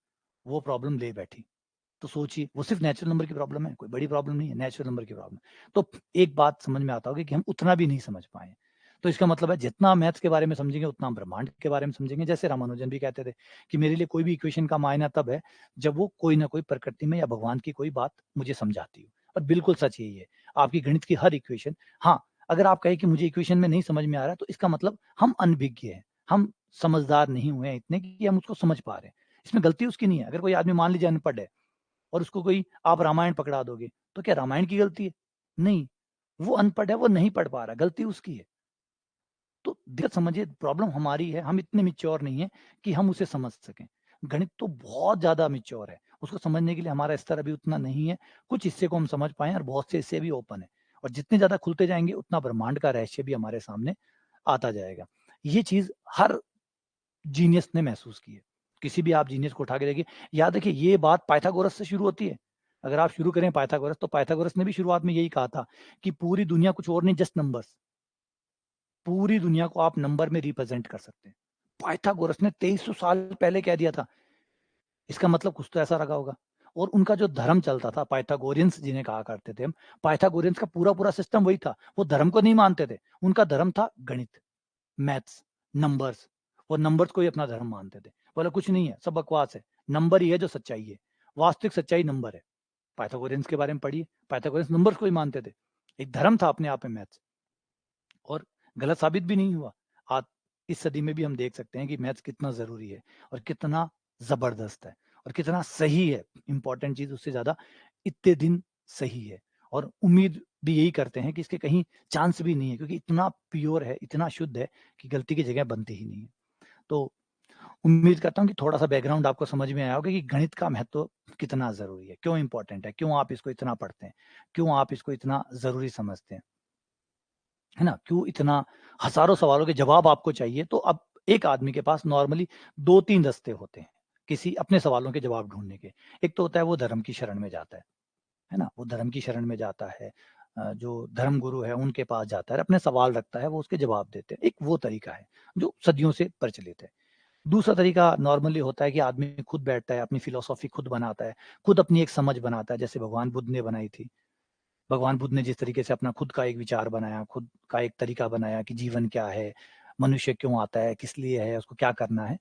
वो प्रॉब्लम ले बैठी। तो सोचिए वो सिर्फ नेचुरल नंबर की प्रॉब्लम है, कोई बड़ी प्रॉब्लम नहीं है, नेचुरल नंबर की प्रॉब्लम है। तो एक बात समझ में आता होगा कि हम उतना भी नहीं समझ पाए। तो इसका मतलब है जितना हम मैथ्स के बारे में समझेंगे उतना हम ब्रह्मांड के बारे में समझेंगे। जैसे रामानुजन भी कहते थे कि मेरे लिए कोई भी इक्वेशन का मायना तब है जब वो कोई ना कोई प्रकृति में या भगवान की कोई बात मुझे समझाती हो। और बिल्कुल सच यही है। आपकी गणित की हर इक्वेशन हाँ, अगर आप कहें कि मुझे इक्वेशन में नहीं समझ में आ रहा है तो इसका मतलब हम अनभिज्ञ हैं। हम समझदार नहीं हुए हैं इतने कि हम उसको समझ पा रहे हैं। इसमें गलती उसकी नहीं है। अगर कोई आदमी मान लीजिए अनपढ़ है और उसको कोई आप रामायण पकड़ा दोगे, तो क्या रामायण की गलती है? नहीं, वो अनपढ़ है, वो नहीं पढ़ पा रहा, गलती उसकी है। तो दिक्कत समझिए, प्रॉब्लम हमारी है, हम इतने मैच्योर नहीं है कि हम उसे समझ सकें। गणित तो बहुत ज़्यादा मैच्योर है, उसको समझने के लिए हमारा स्तर अभी उतना नहीं है। कुछ हिस्से को हम समझ पाए हैं और बहुत से हिस्से भी ओपन है, और जितने ज़्यादा खुलते जाएँगे उतना ब्रह्मांड का रहस्य भी हमारे सामने आता जाएगा। ये चीज़ हर जीनियस ने महसूस की है। किसी भी आप जीनियस को उठा के देखिए, याद रखिए ये बात पाइथागोरस से शुरू होती है। अगर आप शुरू करें पाइथागोरस, तो पाइथागोरस ने भी शुरुआत में यही कहा था कि पूरी दुनिया कुछ और नहीं, जस्ट नंबर्स। पूरी दुनिया को आप नंबर में रिप्रेजेंट कर सकते हैं। पाइथागोरस ने 2300 साल पहले कह दिया था। इसका मतलब कुछ तो ऐसा रखा होगा। और उनका जो धर्म चलता था, पाइथागोरियंस जिन्हें कहा करते थे हम, पाइथागोरियंस का पूरा-पूरा सिस्टम वही था। वो धर्म को नहीं मानते थे। उनका धर्म था गणित, मैथ्स, नंबर्स। वो नंबर्स को ही अपना धर्म मानते थे। बोले कुछ नहीं है, सब बकवास है। नंबर ही है जो सच्चाई है। वास्तविक सच्चाई नंबर है। पाइथागोरियंस के बारे में पढ़िए, पाइथागोरियंस नंबर्स को ही मानते थे। एक धर्म था अपने आप में मैथ्स, और गलत साबित भी नहीं हुआ। आज इस सदी में भी हम देख सकते हैं कि मैथ्स कितना ज़रूरी है और कितना ज़बरदस्त है और कितना सही है। इम्पोर्टेंट चीज़ उससे ज़्यादा इतने दिन सही है, और उम्मीद भी यही करते हैं कि इसके कहीं चांस भी नहीं है, क्योंकि इतना प्योर है, इतना शुद्ध है कि गलती की जगह बनती ही नहीं है। तो उम्मीद करता हूँ कि थोड़ा-सा बैकग्राउंड आपको समझ में आया होगा कि गणित का महत्व कितना ज़रूरी है, क्यों इम्पोर्टेंट है, क्यों आप इसको इतना पढ़ते हैं, क्यों आप इसको इतना ज़रूरी समझते हैं। है ना? क्यों इतना हज़ारों सवालों के जवाब आपको चाहिए, तो अब एक आदमी के पास नॉर्मली 2-3 रास्ते होते हैं, किसी अपने सवालों के जवाब ढूँढने के। एक तो होता है वो धर्म की शरण में जाता है ना? वो धर्म की शरण में जाता है, जो धर्म गुरु है उनके पास जाता है, अपने सवाल रखता है, वो उसके जवाब देते हैं। एक वो तरीका है, जो सदियों से प्रचलित है। दूसरा तरीका नॉर्मली होता है कि आदमी खुद बैठता है, अपनी फिलॉसॉफी खुद बनाता है, खुद अपनी एक समझ बनाता है, जैसे भगवान बुद्ध ने बनाई थी। भगवान बुद्ध ने जिस तरीके से अपना खुद का एक विचार बनाया, खुद का एक तरीका बनाया कि जीवन क्या है, मनुष्य क्यों आता है, किस लिए है, उसको क्या करना है,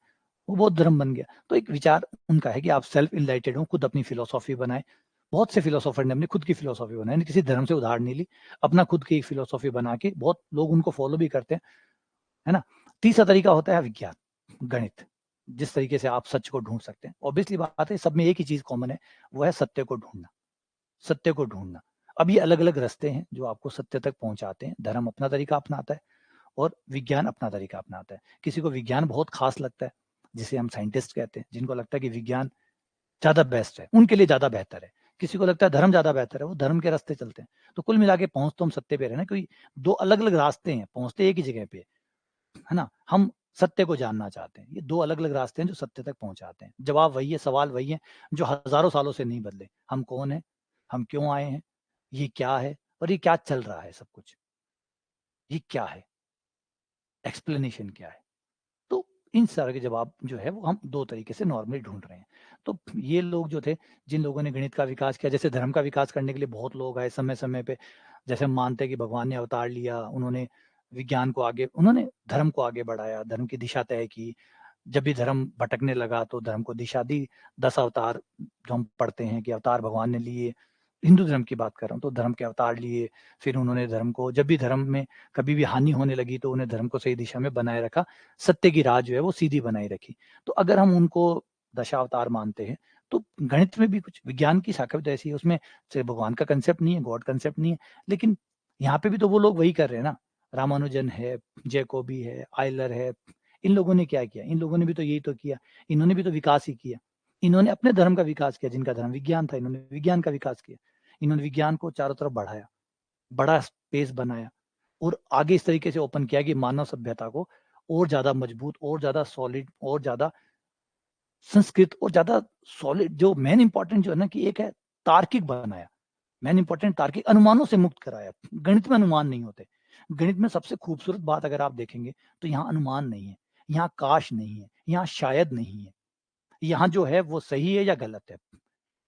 वो बौद्ध धर्म बन गया। तो एक विचार उनका है कि आप सेल्फ इनलाइटेड हो, खुद अपनी फिलॉसॉफी बनाएँ। बहुत से फिलोसोफर ने अपनी खुद की फिलॉसॉफी बनाई, किसी धर्म से उधार नहीं ली, अपना खुद की एक फिलॉसॉफी बना के बहुत लोग उनको फॉलो भी करते हैं, है ना? तीसरा तरीका होता है विज्ञान, गणित, जिस तरीके से आप सच को ढूँढ सकते हैं। ऑब्वियसली बात है, सब में एक ही चीज़ कॉमन है, वो है सत्य को ढूँढना। सत्य को ढूँढना। अब ये अलग-अलग रास्ते हैं जो आपको सत्य तक पहुँचाते हैं। धर्म अपना तरीका अपनाता है और विज्ञान अपना तरीका अपनाता है। किसी को विज्ञान बहुत ख़ास लगता है, जिसे हम साइंटिस्ट कहते हैं, जिनको लगता है कि विज्ञान ज़्यादा बेस्ट है, उनके लिए ज़्यादा बेहतर है। किसी को लगता है धर्म ज़्यादा बेहतर है, वो धर्म के रास्ते चलते हैं। तो कुल मिला के पहुँच तो हम सत्य पे रहे ना, क्योंकि 2 अलग-अलग रास्ते हैं, पहुँचते एक ही जगह पे, है ना? हम सत्य को जानना चाहते हैं। ये 2 अलग-अलग रास्ते हैं जो सत्य तक पहुँचाते हैं। जवाब वही है, सवाल वही है, जो हज़ारों सालों से नहीं बदले। हम कौन हैं? हम क्यों आए हैं? ये क्या है? और ये क्या चल रहा है सब कुछ? ये क्या है? एक्सप्लेनेशन क्या है? तो इन सारे के जवाब जो है वो हम 2 तरीके से नॉर्मली ढूँढ रहे हैं। तो ये लोग जो थे, जिन लोगों ने गणित का विकास किया, जैसे धर्म का विकास करने के लिए बहुत लोग आए समय-समय पे। जैसे हम मानते हैं कि भगवान ने अवतार लिया, उन्होंने विज्ञान को आगे, उन्होंने धर्म को आगे बढ़ाया, धर्म की दिशा तय की। जब भी धर्म भटकने लगा तो धर्म को दिशा दी। 10 अवतार जो हम पढ़ते हैं कि अवतार भगवान ने लिए, हिंदू धर्म की बात कर रहा हूँ, तो धर्म के अवतार लिए, फिर उन्होंने धर्म को, जब भी धर्म में कभी भी हानि होने लगी तो उन्हें धर्म को सही दिशा में बनाए रखा, सत्य की राह जो है वो सीधी बनाई रखी। तो अगर हम उनको दशावतार मानते हैं, तो गणित में भी कुछ विज्ञान की शाखा भी तो ऐसी है, उसमें सिर्फ भगवान का कांसेप्ट नहीं है, गॉड कांसेप्ट नहीं है, लेकिन यहाँ पे भी तो वो लोग वही कर रहे हैं ना। रामानुजन है, जैकोबी है, आयलर है, इन लोगों ने क्या किया? इन लोगों ने भी तो यही तो किया, इन्होंने भी तो विकास ही किया। इन्होंने अपने धर्म का विकास किया, जिनका धर्म विज्ञान था, इन्होंने विज्ञान का विकास किया। इन्होंने विज्ञान को चारों तरफ बढ़ाया, बड़ा स्पेस बनाया और आगे इस तरीके से ओपन किया कि मानव सभ्यता को और ज़्यादा मजबूत, और ज़्यादा सॉलिड, और ज़्यादा संस्कृत, और ज़्यादा सॉलिड, जो मेन इम्पोर्टेंट जो है ना, कि एक है तार्किक बनाया। मेन इम्पोर्टेंट तार्किक, अनुमानों से मुक्त कराया। गणित में अनुमान नहीं होते। गणित में सबसे खूबसूरत बात अगर आप देखेंगे, तो यहाँ अनुमान नहीं है, यहाँ काश नहीं है, यहाँ शायद नहीं है। यहाँ जो है वो सही है या गलत है,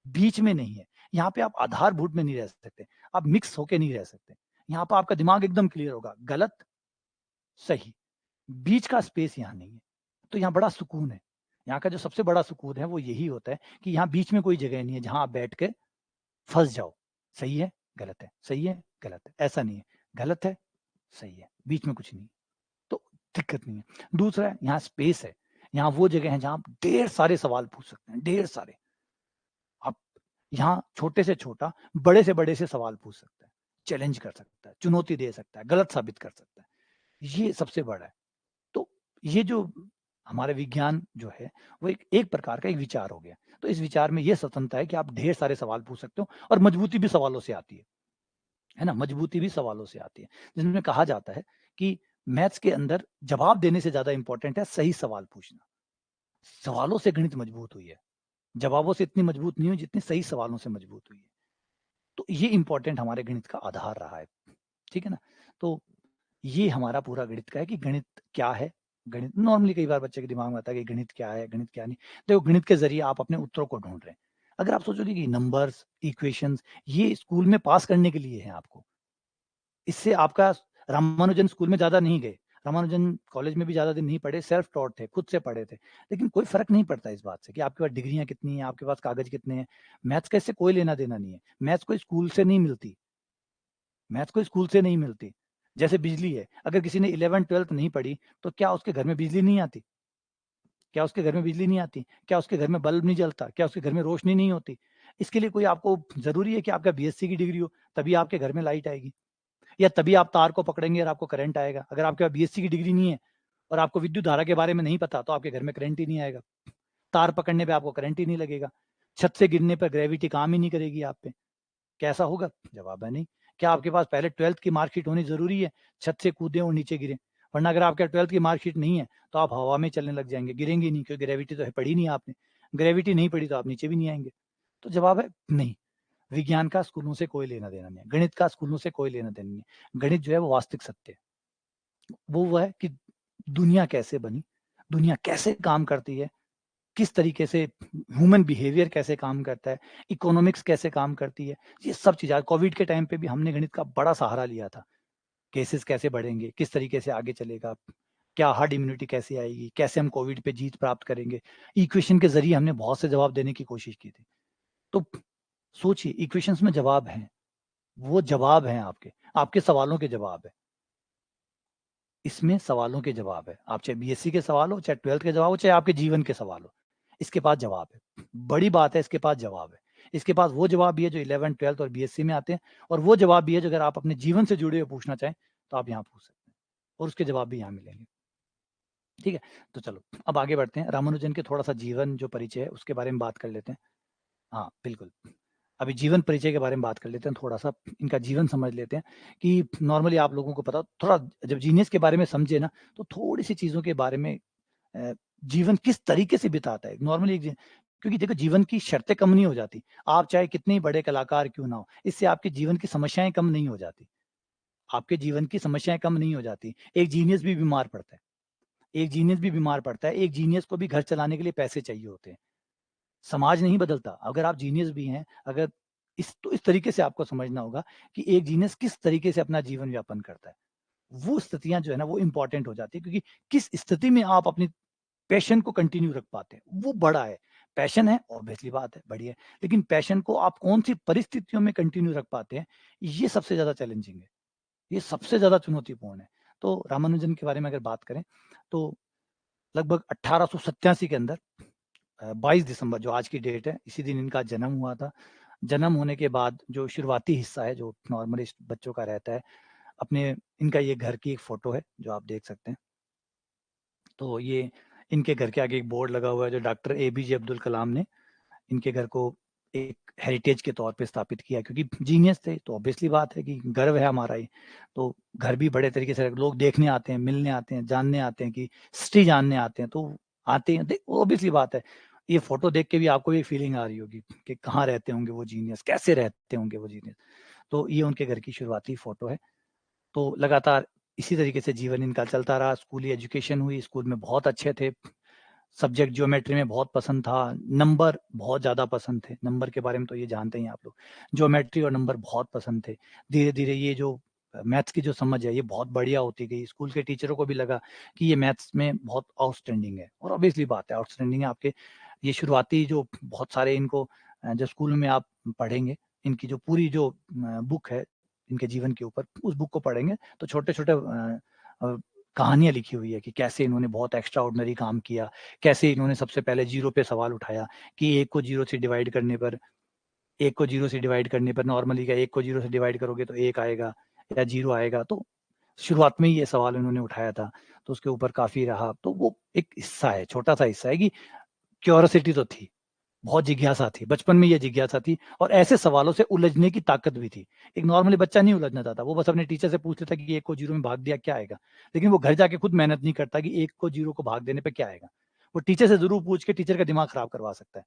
बीच में नहीं है। यहाँ पे आप आधारभूत में नहीं रह सकते, आप मिक्स होके नहीं रह सकते। यहाँ पे आपका दिमाग एकदम क्लियर होगा, गलत, सही, बीच का स्पेस यहाँ नहीं है। तो यहाँ बड़ा सुकून है। यहाँ का जो सबसे बड़ा सुकून है वो यही होता है कि यहाँ बीच में कोई जगह नहीं है जहाँ आप बैठ के फँस जाओ। सही है, गलत है, सही है, गलत है, ऐसा नहीं है। गलत है, सही है, बीच में कुछ नहीं। तो दिक्कत नहीं है। दूसरा है, यहाँ स्पेस है। यहाँ वो जगह है जहाँ आप ढेर सारे सवाल पूछ सकते हैं, ढेर सारे। आप यहाँ छोटे से छोटा, बड़े से बड़े से सवाल पूछ सकता है, चैलेंज कर सकता है, चुनौती दे सकता है, गलत साबित कर सकता है। ये सबसे बड़ा है। तो ये जो हमारा विज्ञान जो है, वो एक प्रकार का एक विचार हो गया। तो इस विचार में ये स्वतंत्रता है कि आप ढेर सारे सवाल पूछ सकते हो और मजबूती भी सवालों से आती है ना? मजबूती भी सवालों से आती है। जिसमें कहा जाता है कि मैथ्स के अंदर जवाब देने से ज़्यादा इम्पोर्टेंट है सही सवाल पूछना। सवालों से गणित मजबूत हुई है। जवाबों से इतनी मजबूत नहीं हुई जितनी सही सवालों से मजबूत हुई है। तो ये इम्पोर्टेंट हमारे गणित का आधार रहा है। ठीक है ना? तो ये हमारा पूरा गणित का है कि गणित क्या है? गणित नॉर्मली कई बार बच्चे के दिमाग में आता है कि गणित क्या है? गणित क्या नहीं? देखो गणित के ज़रिए आप अपने उत्तरों को ढूँढ रहे हैं। अगर आप सोचोगे कि नंबर्स, इक्वेशंस ये स्कूल में पास करने के लिए हैं आपको। इससे आपका रामानुजन स्कूल में ज़्यादा नहीं गए। रामानुजन कॉलेज में भी ज़्यादा दिन नहीं पढ़े, सेल्फ टॉट थे, खुद से पढ़े थे। लेकिन कोई फ़र्क नहीं पड़ता इस बात से कि आपके पास डिग्रियाँ कितनी हैं, आपके पास कागज़ कितने हैं। मैथ्स का इससे कोई लेना-देना नहीं है। मैथ्स कोई स्कूल से नहीं मिलती। मैथ्स कोई स्कूल से नहीं मिलती। जैसे बिजली है, अगर किसी ने 11th-12th नहीं पढ़ी, तो क्या उसके घर में बिजली नहीं आती? क्या उसके घर में बिजली नहीं आती? क्या उसके घर में बल्ब नहीं जलता? क्या उसके घर में रोशनी नहीं होती? इसके लिए कोई आपको ज़रूरी है कि आपका बीएससी की डिग्री हो, तभी आपके घर में लाइट आएगी या तभी आप तार को पकड़ेंगे और आपको करंट आएगा। अगर आपके पास बीएससी की डिग्री नहीं है और आपको विद्युत धारा के बारे में नहीं पता, तो आपके घर में करंट ही नहीं आएगा। तार पकड़ने पे आपको करंट ही नहीं लगेगा। छत से गिरने पर ग्रेविटी काम ही नहीं करेगी आप पे। कैसा होगा? जवाब है नहीं। क्या आपके पास पहले 12th की मार्कशीट होनी ज़रूरी है? छत से कूदें और नीचे गिरें। वरना अगर आपके 12th की मार्कशीट नहीं है, तो आप हवा में चलने लग जाएँगे, गिरेंगे ही नहीं क्योंकि ग्रेविटी तो है पढ़ी नहीं आपने। ग्रेविटी नहीं पढ़ी तो आप नीचे भी नहीं आएँगे। तो जवाब है नहीं। विज्ञान का स्कूलों से कोई लेना-देना नहीं है। गणित का स्कूलों से कोई लेना-देना नहीं है। गणित जो है वो वास्तविक सत्य है। वो है कि दुनिया कैसे बनी, दुनिया कैसे काम करती है, किस तरीके से ह्यूमन बिहेवियर कैसे काम करता है, इकोनॉमिक्स कैसे काम करती है, ये सब चीज़ें कोविड के टाइम पे भी हमने गणित का बड़ा सहारा लिया था। केसेस कैसे बढ़ेंगे, किस तरीके से आगे चलेगा, क्या हर्ड इम्यूनिटी कैसे आएगी, कैसे हम कोविड पे जीत प्राप्त करेंगे। इक्वेशन के ज़रिए हमने बहुत से जवाब देने की कोशिश की थी। तो सोचिए इक्वेशंस में जवाब हैं, वो जवाब हैं आपके, आपके सवालों के जवाब हैं। इसमें सवालों के जवाब है। आप चाहे बीएससी के सवाल हो, चाहे 12th के जवाब हो, चाहे आपके जीवन के सवाल हो। इसके पास जवाब है। बड़ी बात है इसके पास जवाब है। इसके पास वो जवाब भी है जो 11th, 12th और बीएससी में आते हैं और वो जवाब भी है जो अगर आप अपने जीवन से जुड़े हुए पूछना चाहें, तो आप यहाँ पूछ सकते हैं और उसके जवाब भी यहाँ मिलेंगे। ठीक है? तो चलो अब आगे बढ़ते हैं। रामानुजन के थोड़ा-सा जीवन जो परिचय है उसके बारे में बात कर लेते हैं। हाँ, बिल्कुल। अभी जीवन परिचय के बारे में बात कर लेते हैं, थोड़ा-सा इनका जीवन समझ लेते हैं कि नॉर्मली आप लोगों को पता थोड़ा जब जीनियस के बारे में समझे ना, तो थोड़ी-सी चीज़ों के बारे में अ, जीवन किस तरीके से बिताता है। नॉर्मली एक जी क्योंकि देखो जीवन की शर्तें कम नहीं हो जाती। आप चाहे कितने ही बड़े कलाकार क्यों ना हो, इससे आपके जीवन की समस्याएँ कम नहीं हो जाती। आपके जीवन की समस्याएँ कम नहीं हो जाती। एक जीनियस भी बीमार पड़ता है। एक जीनियस भी बीमार पड़ता है। एक जीनियस को भी घर चलाने के लिए पैसे चाहिए होते हैं। समाज नहीं बदलता। अगर आप जीनियस भी हैं, अगर इस तरीके से आपको समझना होगा कि एक जीनियस किस तरीके से अपना जीवन यापन करता है। वो स्थितियाँ जो है ना वो इम्पोर्टेंट हो जाती है क्योंकि किस स्थिति में आप अपनी पैशन को कंटिन्यू रख पाते हैं, वो बड़ा है। पैशन है ऑब्वियसली बात है, बढ़िया है। लेकिन पैशन को आप कौन-सी परिस्थितियों में कंटिन्यू रख पाते हैं, ये सबसे ज़्यादा चैलेंजिंग है। ये सबसे ज़्यादा चुनौतीपूर्ण है। तो रामानुजन के बारे में अगर बात करें, तो लगभग 1887 के अंदर 22 दिसंबर जो आज की डेट है, इसी दिन इनका जन्म हुआ था। जन्म होने के बाद जो शुरुआती हिस्सा है, जो नॉर्मली बच्चों का रहता है, अपने इनका ये घर की एक फ़ोटो है, जो आप देख सकते हैं। तो ये इनके घर के आगे एक बोर्ड लगा हुआ है, जो डॉक्टर एपीजे अब्दुल कलाम ने इनके घर को एक हेरिटेज के तौर पे स्थापित किया क्योंकि जीनियस थे, तो ऑब्वियसली बात है कि गर्व है हमारा ये। तो घर भी बड़े तरीके से लोग देखने आते हैं, मिलने आते हैं, जानने आते हैं कि हिस्ट्री जानने आते हैं, तो आते हैं देख ऑब्वियसली बात है। ये फ़ोटो देख के भी आपको भी फीलिंग आ रही होगी कि कहाँ रहते होंगे वो जीनियस, कैसे रहते होंगे वो जीनियस। तो ये उनके घर की शुरुआती फ़ोटो है। तो लगातार इसी तरीके से जीवन इनका चलता रहा, स्कूली एजुकेशन हुई, स्कूल में बहुत अच्छे थे। सब्जेक्ट ज्योमेट्री में बहुत पसंद था, नंबर बहुत ज़्यादा पसंद थे, नंबर के बारे में तो ये जानते ही हैं आप लोग। ज्योमेट्री और नंबर बहुत पसंद थे। धीरे-धीरे ये जो मैथ्स की जो समझ है, ये बहुत बढ़िया होती गई। स्कूल के टीचरों को भी लगा कि ये मैथ्स में बहुत आउटस्टैंडिंग है और ऑब्वियसली बात है आउटस्टैंडिंग है आपके ये शुरुआती जो बहुत सारे इनको जो स्कूल में आप पढ़ेंगे, इनकी जो पूरी जो बुक है, इनके जीवन के ऊपर, उस बुक को पढ़ेंगे तो छोटे-छोटे कहानियाँ लिखी हुई है कि कैसे इन्होंने बहुत एक्स्ट्रा ऑर्डिनरी काम किया, कैसे इन्होंने सबसे पहले ज़ीरो पे सवाल उठाया कि 1 को 0 से डिवाइड करने पर 1 को 0 से डिवाइड करने पर नॉर्मली क्या 1 को 0 से डिवाइड करोगे तो 1 आएगा या 0 आएगा। तो शुरुआत में ही ये सवाल उन्होंने उठाया था, तो उसके ऊपर काफ़ी रहा। तो वो एक हिस्सा है, छोटा-सा हिस्सा है कि क्यूरियोसिटी तो थी, बहुत जिज्ञासा थी, बचपन में ये जिज्ञासा थी और ऐसे सवालों से उलझने की ताकत भी थी। एक नॉर्मली बच्चा नहीं उलझना चाहता, वो बस अपने टीचर से पूछ लेता कि 1 को 0 में भाग दिया क्या आएगा? लेकिन वो घर जाके खुद मेहनत नहीं करता कि 1 को 0 को भाग देने पे क्या आएगा? वो टीचर से ज़रूर पूछ के टीचर का दिमाग खराब करवा सकता है।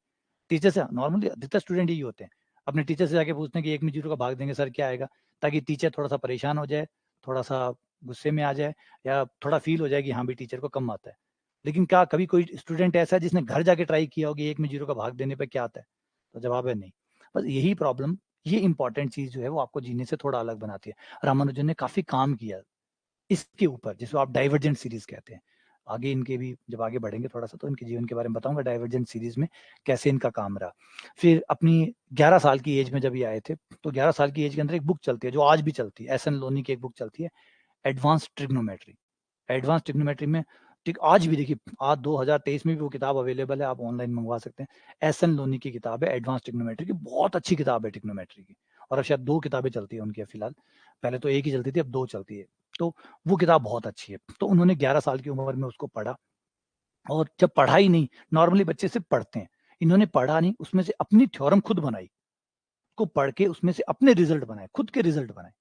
टीचर से नॉर्मली अधिकतर स्टूडेंट यही होते हैं। अपने टीचर से जाके पूछते हैं कि 1 में 0 का भाग देंगे सर क्या आएगा? ताकि टीचर थोड़ा-सा परेशान हो जाए, थोड़ा-सा गुस्से में आ जाए या थोड़ा फ़ील हो जाए कि हाँ, भई टीचर को कम आता है। लेकिन क्या कभी कोई स्टूडेंट ऐसा है जिसने घर जाके ट्राई किया हो कि 1 में 0 का भाग देने पे क्या आता है? तो जवाब है नहीं। बस यही प्रॉब्लम, ये इम्पोर्टेंट चीज़ जो है वो आपको जीने से थोड़ा अलग बनाती है। रामानुजन ने काफ़ी काम किया इसके ऊपर, जिसको आप डाइवर्जेंट सीरीज़ कहते हैं। आगे इनके भी जब आगे बढ़ेंगे थोड़ा-सा तो इनके जीवन के बारे में बताऊँगा डाइवर्जेंट सीरीज़ में कैसे इनका काम रहा। फिर अपनी 11 साल की एज में जब ये आए थे, तो 11 साल की एज के अंदर एक बुक चलती है जो आज भी चलती है, एस एन लोनी की एक बुक चलती है, एडवांस्ड ट्रिग्नोमेट्री। एडवांस ट्रिग्नोमेट्री में ठीक आज भी देखिए, आज 2023 में भी वो किताब अवेलेबल है, आप ऑनलाइन मँगवा सकते हैं। एस.एन. लोनी की किताब है एडवांस ट्रिग्नोमेट्री की, बहुत अच्छी किताब है ट्रिग्नोमेट्री की और अब शायद 2 किताबें चलती हैं उनकी फिलहाल। पहले तो 1 ही चलती थी, अब 2 चलती है। तो वो किताब बहुत अच्छी है। तो उन्होंने 11 साल की उम्र में उसको पढ़ा और जब पढ़ा ही नहीं, नॉर्मली बच्चे सिर्फ़ पढ़ते हैं। इन्होंने पढ़ा नहीं, उसमें से अपनी थ्योरम खुद बनाई। उसको पढ़ के उसमें से अपने रिज़ल्ट बनाए, खुद के रिज़ल्ट बनाए।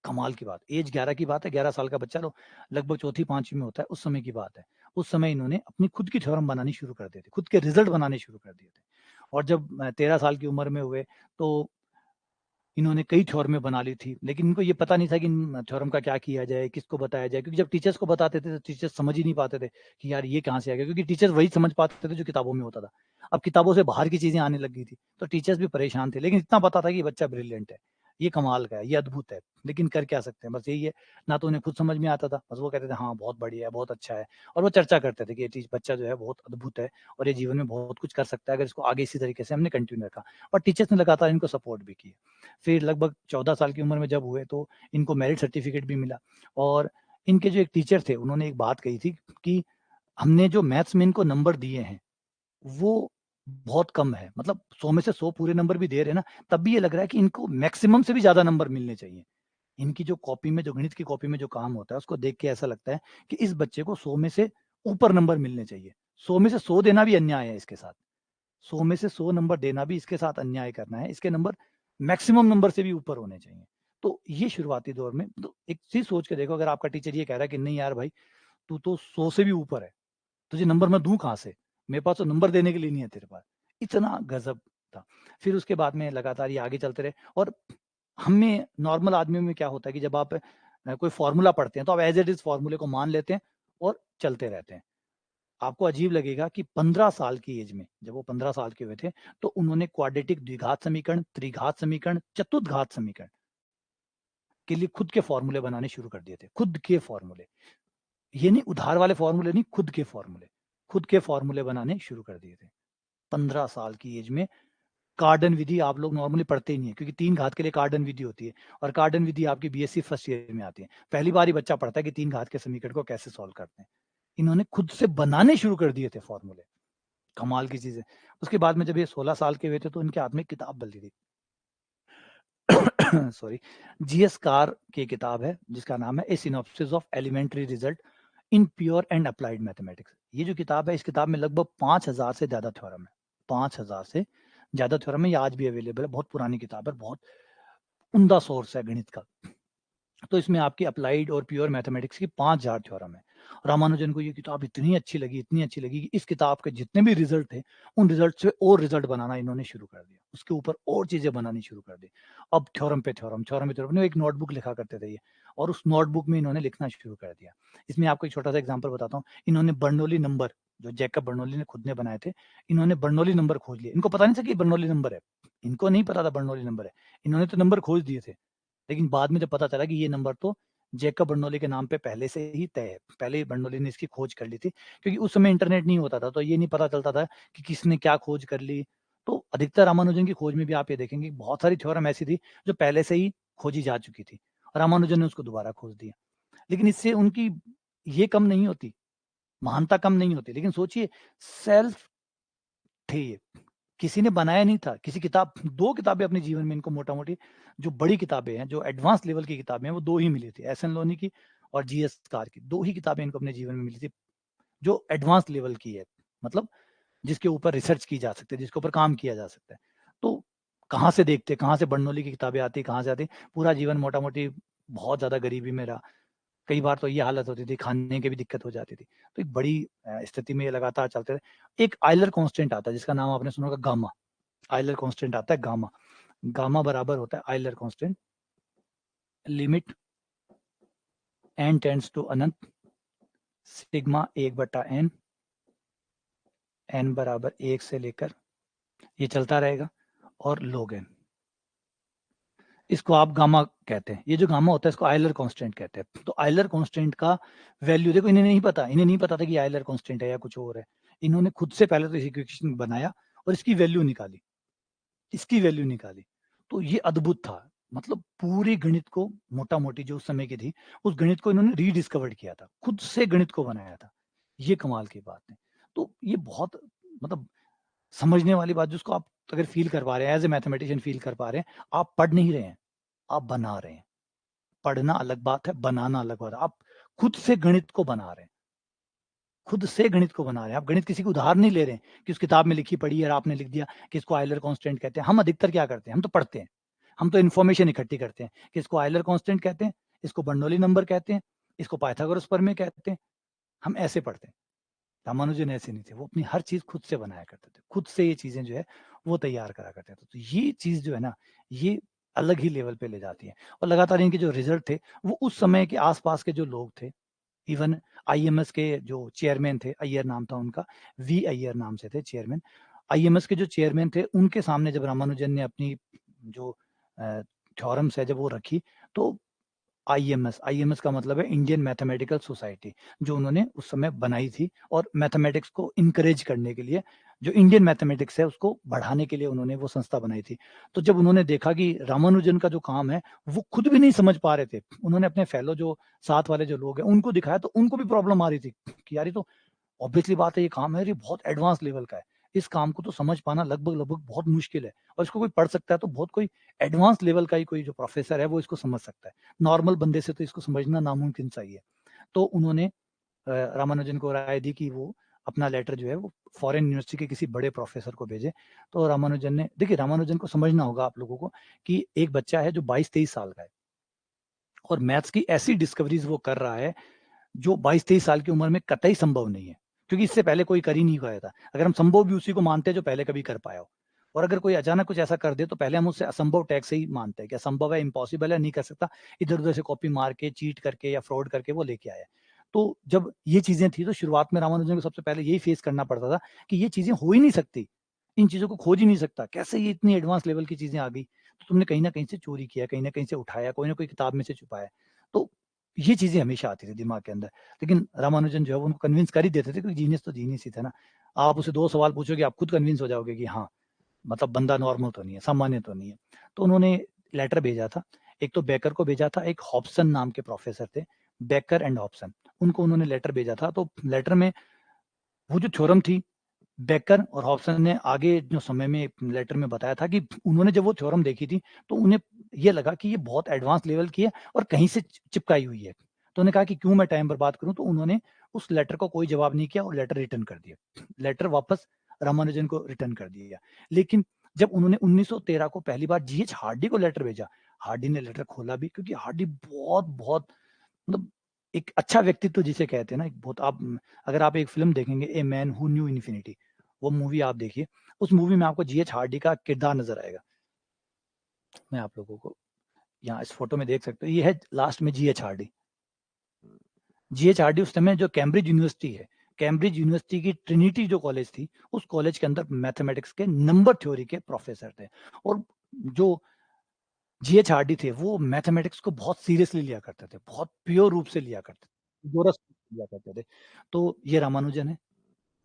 कमाल की बात, ऐज 11 की बात है, 11 साल का बच्चा लगभग चौथी 5वीं में होता है, उस समय की बात है। उस समय इन्होंने अपनी खुद की थ्योरम बनानी शुरू कर दी थी, खुद के रिज़ल्ट बनाने शुरू कर दिए थे। और जब 13 साल की उम्र में हुए, तो इन्होंने कई थ्योरमें बना ली थी, लेकिन इनको ये पता नहीं था कि इन थ्योरम का क्या किया जाए, किसको बताया जाए, क्योंकि जब टीचर्स को बताते थे, तो टीचर्स समझ ही नहीं पाते थे कि यार ये कहाँ से आ गया, क्योंकि टीचर्स वही समझ पाते थे जो किताबों में होता था। अब किताबों से बाहर की चीज़ें आने लग गई थी, तो टीचर्स भी परेशान थे, लेकिन इतना पता था कि ये बच्चा ब्रिलियंट है, ये कमाल का है, ये अद्भुत है, लेकिन कर क्या सकते हैं, बस यही है, ना तो उन्हें खुद समझ में आता था, बस वो कहते थे हाँ, बहुत बढ़िया है, बहुत अच्छा है और वो चर्चा करते थे कि ये चीज़ बच्चा जो है बहुत अद्भुत है और ये जीवन में बहुत कुछ कर सकता है, अगर इसको आगे इसी तरीके से हमने कंटिन्यू रखा और टीचर्स ने लगातार इनको सपोर्ट भी किया। फिर लगभग 14 साल की उम्र में जब हुए तो इनको मेरिट सर्टिफ़िकेट भी मिला और इनके जो एक टीचर थे उन्होंने एक बात कही थी कि हमने जो मैथ्स में इनको नंबर दिए हैं, वो बहुत कम है। मतलब 100 में से 100 पूरे नंबर भी दे रहे हैं ना, तब भी ये लग रहा है कि इनको मैक्सिमम से भी ज़्यादा नंबर मिलने चाहिए। इनकी जो कॉपी में जो गणित की कॉपी में जो काम होता है, उसको देख के ऐसा लगता है कि इस बच्चे को 100 में से ऊपर नंबर मिलने चाहिए। 100 में से 100 देना भी अन्याय है इसके साथ। 100 में से 100 नंबर देना भी इसके साथ अन्याय करना है। इसके नंबर मैक्सिमम नंबर से भी ऊपर होने चाहिए। तो ये शुरुआती दौर में तो एक चीज़ सोच के देखो, अगर आपका टीचर ये कह रहा है कि नहीं यार भाई, तू तो 100 से भी ऊपर है, तुझे नंबर मैं दूँ कहाँ से? मेरे पास तो नंबर देने के लिए नहीं है तेरे पास। इतना गज़ब था। फिर उसके बाद में लगातार ये आगे चलते रहे और हमें नॉर्मल आदमी में क्या होता है कि जब आप कोई फ़ॉर्मूला पढ़ते हैं, तो आप एज़ इट इज़ फ़ॉर्मूले को मान लेते हैं और चलते रहते हैं। आपको अजीब लगेगा कि 15 साल की एज में, जब वो 15 साल के हुए थे, तो उन्होंने क्वाड्रेटिक द्विघात समीकरण, त्रिघात समीकरण, चतुर्घात समीकरण के लिए खुद के फ़ॉर्मूले बनाने शुरू कर दिए थे। खुद के फ़ॉर्मूले। ये नहीं उधार वाले फ़ॉर्मूले नहीं, खुद के फ़ॉर्मूले। खुद के फ़ॉर्मूले बनाने शुरू कर दिए थे। 15 साल की एज में कार्डन विधि आप लोग नॉर्मली पढ़ते ही नहीं है, क्योंकि 3 घात के लिए कार्डन विधि होती है और कार्डन विधि आपकी बीएससी फर्स्ट ईयर में आती है। पहली बार ही बच्चा पढ़ता है कि 3 घात के समीकरण को कैसे सॉल्व करते हैं। इन्होंने खुद से बनाने शुरू कर दिए थे फ़ॉर्मूले। कमाल की चीज़ है। उसके बाद में जब ये 16 साल के हुए थे तो इनके हाथ में एक किताब डली थी। सॉरी, जीएस कार की किताब है जिसका नाम है a synopsis of elementary result in pure and applied mathematics. ये जो किताब है, इस किताब में लगभग 5000 से ज़्यादा थ्योरम है। 5000 से ज़्यादा थ्योरम है, ये आज भी अवेलेबल है। बहुत पुरानी किताब है, बहुत उम्दा सोर्स है गणित का। तो इसमें आपकी अप्लाइड और प्योर मैथमेटिक्स की 5000 थ्योरम है। रामानुजन को ये किताब इतनी अच्छी लगी कि इस किताब के जितने भी रिज़ल्ट थे, उन रिज़ल्ट से और रिज़ल्ट बनाना इन्होंने शुरू कर दिया। उसके ऊपर और चीज़ें बनानी शुरू कर दी। अब थ्योरम पे थ्योरम, थ्योरम पे थ्योरम, एक नोटबुक लिखा करते थे ये और उस नोटबुक में इन्होंने लिखना शुरू कर दिया। इसमें आपको एक छोटा-सा एग्ज़ाम्पल बताता हूँ। इन्होंने बर्नौली नंबर, जो जैकब बर्नौली ने खुद ने बनाए थे, इन्होंने बर्नौली नंबर खोज लिए। इनको पता नहीं था कि ये बर्नौली नंबर है। इनको नहीं पता था बर्नौली नंबर है। इन्होंने तो नंबर खोज दिए थे। लेकिन बाद में जब पता चला कि ये नंबर तो जैकब बर्नौली के नाम पे पहले से ही तय है। पहले ही बर्नौली ने इसकी खोज कर ली थी, क्योंकि उस समय इंटरनेट नहीं होता था, तो ये नहीं पता चलता था कि किसने क्या खोज कर ली। तो अधिकतर रामानुजन की खोज में भी आप ये देखेंगे बहुत सारी थ्योरम ऐसी थी जो पहले से ही खोजी जा चुकी थी और रामानुजन ने उसको दोबारा खोज दिया। लेकिन इससे उनकी ये कम नहीं होती, महानता कम नहीं होती। लेकिन सोचिए, सेल्फ थे ये। किसी ने बनाया नहीं था, किसी किताब 2 किताबें अपने जीवन में इनको मोटा-मोटी जो बड़ी किताबें हैं, जो एडवांस लेवल की किताबें हैं, वो 2 ही मिली थी, एस एन लोनी की और जीएस कार की, 2 ही किताबें इनको अपने जीवन में मिली थी जो एडवांस लेवल की है, मतलब जिसके ऊपर रिसर्च की जा सकती है, जिसके ऊपर काम किया जा सकता है। तो कहाँ से देखते, कहाँ से बर्नौली की किताबें आती, कहाँ से आती, पूरा जीवन मोटा-मोटी बहुत ज़्यादा गरीबी में रहा। कई बार तो ये हालत होती थी, खाने की भी दिक्कत हो जाती थी। तो एक बड़ी स्थिति में ये लगातार चलते रहे। एक आइलर कांस्टेंट आता है जिसका नाम आपने सुना होगा, गामा। आइलर कांस्टेंट आता है गामा। गामा बराबर होता है Euler constant, limit n tends to अनंत, सिग्मा 1/n, n बराबर 1 से लेकर ये चलता रहेगा, और log n। इसको आप गामा कहते हैं। ये जो गामा होता है इसको आइलर कांस्टेंट कहते हैं। तो आइलर कांस्टेंट का वैल्यू देखो, इन्हें नहीं पता था कि आइलर कांस्टेंट है या कुछ और है। इन्होंने खुद से पहले तो इस इक्वेशन बनाया और इसकी वैल्यू निकाली। तो ये अद्भुत था। मतलब पूरे गणित को, मोटा-मोटी जो उस समय की थी, उस गणित को इन्होंने रीडिस्कवर्ड किया था। खुद से गणित को बनाया था। ये कमाल की बात है। तो ये बहुत, मतलब समझने वाली बात, जिसको आप अगर फ़ील कर पा रहे हैं, एज़ अ मैथमेटिशियन फ़ील कर पा रहे हैं, आप पढ़ नहीं रहे हैं, आप बना रहे हैं। पढ़ना अलग बात है, बनाना अलग बात है। आप खुद से गणित को बना रहे हैं। खुद से गणित को बना रहे हैं। आप गणित किसी को उधार नहीं ले रहे हैं कि उस किताब में लिखी पढ़ी और आपने लिख दिया कि इसको आइलर कांस्टेंट कहते हैं। हम अधिकतर क्या करते हैं, हम तो पढ़ते हैं। हम तो इन्फॉर्मेशन इकट्ठी करते हैं कि इसको आइलर कांस्टेंट कहते हैं, इसको बर्नौली नंबर कहते हैं, इसको पाइथागोरस प्रमेय कहते हैं। हम ऐसे पढ़ते हैं। रामानुजन ऐसे नहीं थे, वो अपनी हर चीज़ खुद से बनाया करते थे। खुद से ये चीज़ें जो है वो तैयार करा करते थे। तो ये चीज़ जो है ना, ये अलग ही लेवल पे ले जाती है। और लगातार इनके जो रिज़ल्ट थे, वो उस समय के आस-पास के जो लोग थे, इवन आईएमएस के जो चेयरमैन थे, अय्यर नाम था उनका, वी अय्यर नाम से थे चेयरमैन। आईएमएस के जो चेयरमैन थे, उनके सामने जब रामानुजन ने अपनी जो थ्योरम्स है जब वो रखी, तो आईएमएस का मतलब है इंडियन मैथमेटिकल सोसाइटी, जो उन्होंने उस समय बनाई थी और मैथमेटिक्स को इनकरेज करने के लिए, जो इंडियन मैथमेटिक्स है उसको बढ़ाने के लिए उन्होंने वो संस्था बनाई थी। तो जब उन्होंने देखा कि रामानुजन का जो काम है वो खुद भी नहीं समझ पा रहे थे, उन्होंने अपने फेलो जो साथ वाले जो लोग हैं उनको दिखाया, तो उनको भी प्रॉब्लम आ रही थी कि यार ये तो ऑब्वियसली बात है, ये काम है, ये बहुत एडवांस लेवल का है। इस काम को तो समझ पाना लगभग-लगभग बहुत मुश्किल है, और इसको कोई पढ़ सकता है तो बहुत कोई एडवांस लेवल का ही कोई जो प्रोफ़ेसर है वो इसको समझ सकता है। नॉर्मल बंदे से तो इसको समझना नामुमकिन सा ही है। तो उन्होंने रामानुजन को राय दी कि वो अपना लेटर जो है वो फॉरेन यूनिवर्सिटी के किसी बड़े प्रोफ़ेसर को भेजें। तो रामानुजन ने, देखिए रामानुजन को समझना होगा आप लोगों को कि एक बच्चा है जो 22-23 साल का है और मैथ्स की ऐसी डिस्कवरीज़ वो कर रहा है जो 22-23 साल की उम्र में कतई संभव नहीं है, क्योंकि इससे पहले कोई कर ही नहीं पाया था। अगर हम संभव भी उसी को मानते हैं जो पहले कभी कर पाया हो, और अगर कोई अचानक कुछ ऐसा कर दे तो पहले हम उसे असंभव टैग से ही मानते हैं कि असंभव है, इम्पॉसिबल है, नहीं कर सकता, इधर-उधर से कॉपी मार के, चीट करके या फ्रॉड करके वो लेके आया है। तो जब ये चीज़ें थी तो शुरुआत में रामानुजन को सबसे पहले यही फेस करना पड़ता था कि ये चीज़ें हो ही नहीं सकती, इन चीज़ों को खोज ही नहीं सकता, कैसे ये इतनी एडवांस लेवल की चीज़ें आ गई? तो तुमने कहीं न कहीं से चोरी किया, कहीं न कहीं से उठाया, कोई न कोई किताब में से छुपाया। तो ये चीज़ें हमेशा आती थी दिमाग के अंदर। लेकिन रामानुजन जो है वो उनको कन्विंस कर ही देते थे, क्योंकि जीनियस तो जीनियस ही थे ना। आप उससे 2 सवाल पूछोगे, आप खुद कन्विंस हो जाओगे कि हाँ, मतलब बंदा नॉर्मल तो नहीं है, सामान्य तो नहीं है। तो उन्होंने लेटर भेजा था। एक तो बेकर को भेजा था, एक हॉब्सन नाम के प्रोफ़ेसर थे, बेकर एंड हॉब्सन। उनको उन्होंने लेटर भेजा था। तो लेटर में वो जो थ्योरम थी, बेकर और हॉब्सन ने आगे जो समय में लेटर में बताया था कि उन्होंने जब वो थ्योरम देखी थी, तो उन्हें ये लगा कि ये बहुत एडवांस लेवल की है और कहीं से चिपकाई हुई है। तो उन्होंने कहा कि क्यों मैं टाइम बर्बाद करूँ? तो उन्होंने उस लेटर को कोई जवाब नहीं किया और लेटर रिटर्न कर दिया। लेटर वापस रामानुजन को रिटर्न कर दिया। लेकिन जब उन्होंने 1913 को पहली बार जीएच हार्डी को लेटर भेजा, हार्डी ने लेटर खोला भी, क्योंकि हार्डी बहुत-बहुत, मतलब एक अच्छा व्यक्तित्व जिसे कहते हैं ना, एक बहुत, आप अगर आप एक फ़िल्म देखेंगे, a man who new infinity, वो मूवी आप देखिए, उस मूवी में आपको जीएच हार्डी का किरदार नज़र आएगा। मैं आप लोगों को यहाँ इस फ़ोटो में देख सकते हो, ये है लास्ट में जीएच हार्डी। जीएच हार्डी उस समय जो कैम्ब्रिज यूनिवर्सिटी है, कैम्ब्रिज यूनिवर्सिटी की ट्रिनिटी जो कॉलेज थी, उस कॉलेज के अंदर मैथमेटिक्स के नंबर थ्योरी के प्रोफ़ेसर थे, और जो जीएच हार्डी थे, वो मैथमेटिक्स को बहुत सीरियसली लिया करते थे, बहुत प्योर रूप से लिया करते थे, गोरस लिया करते थे। तो ये रामानुजन है,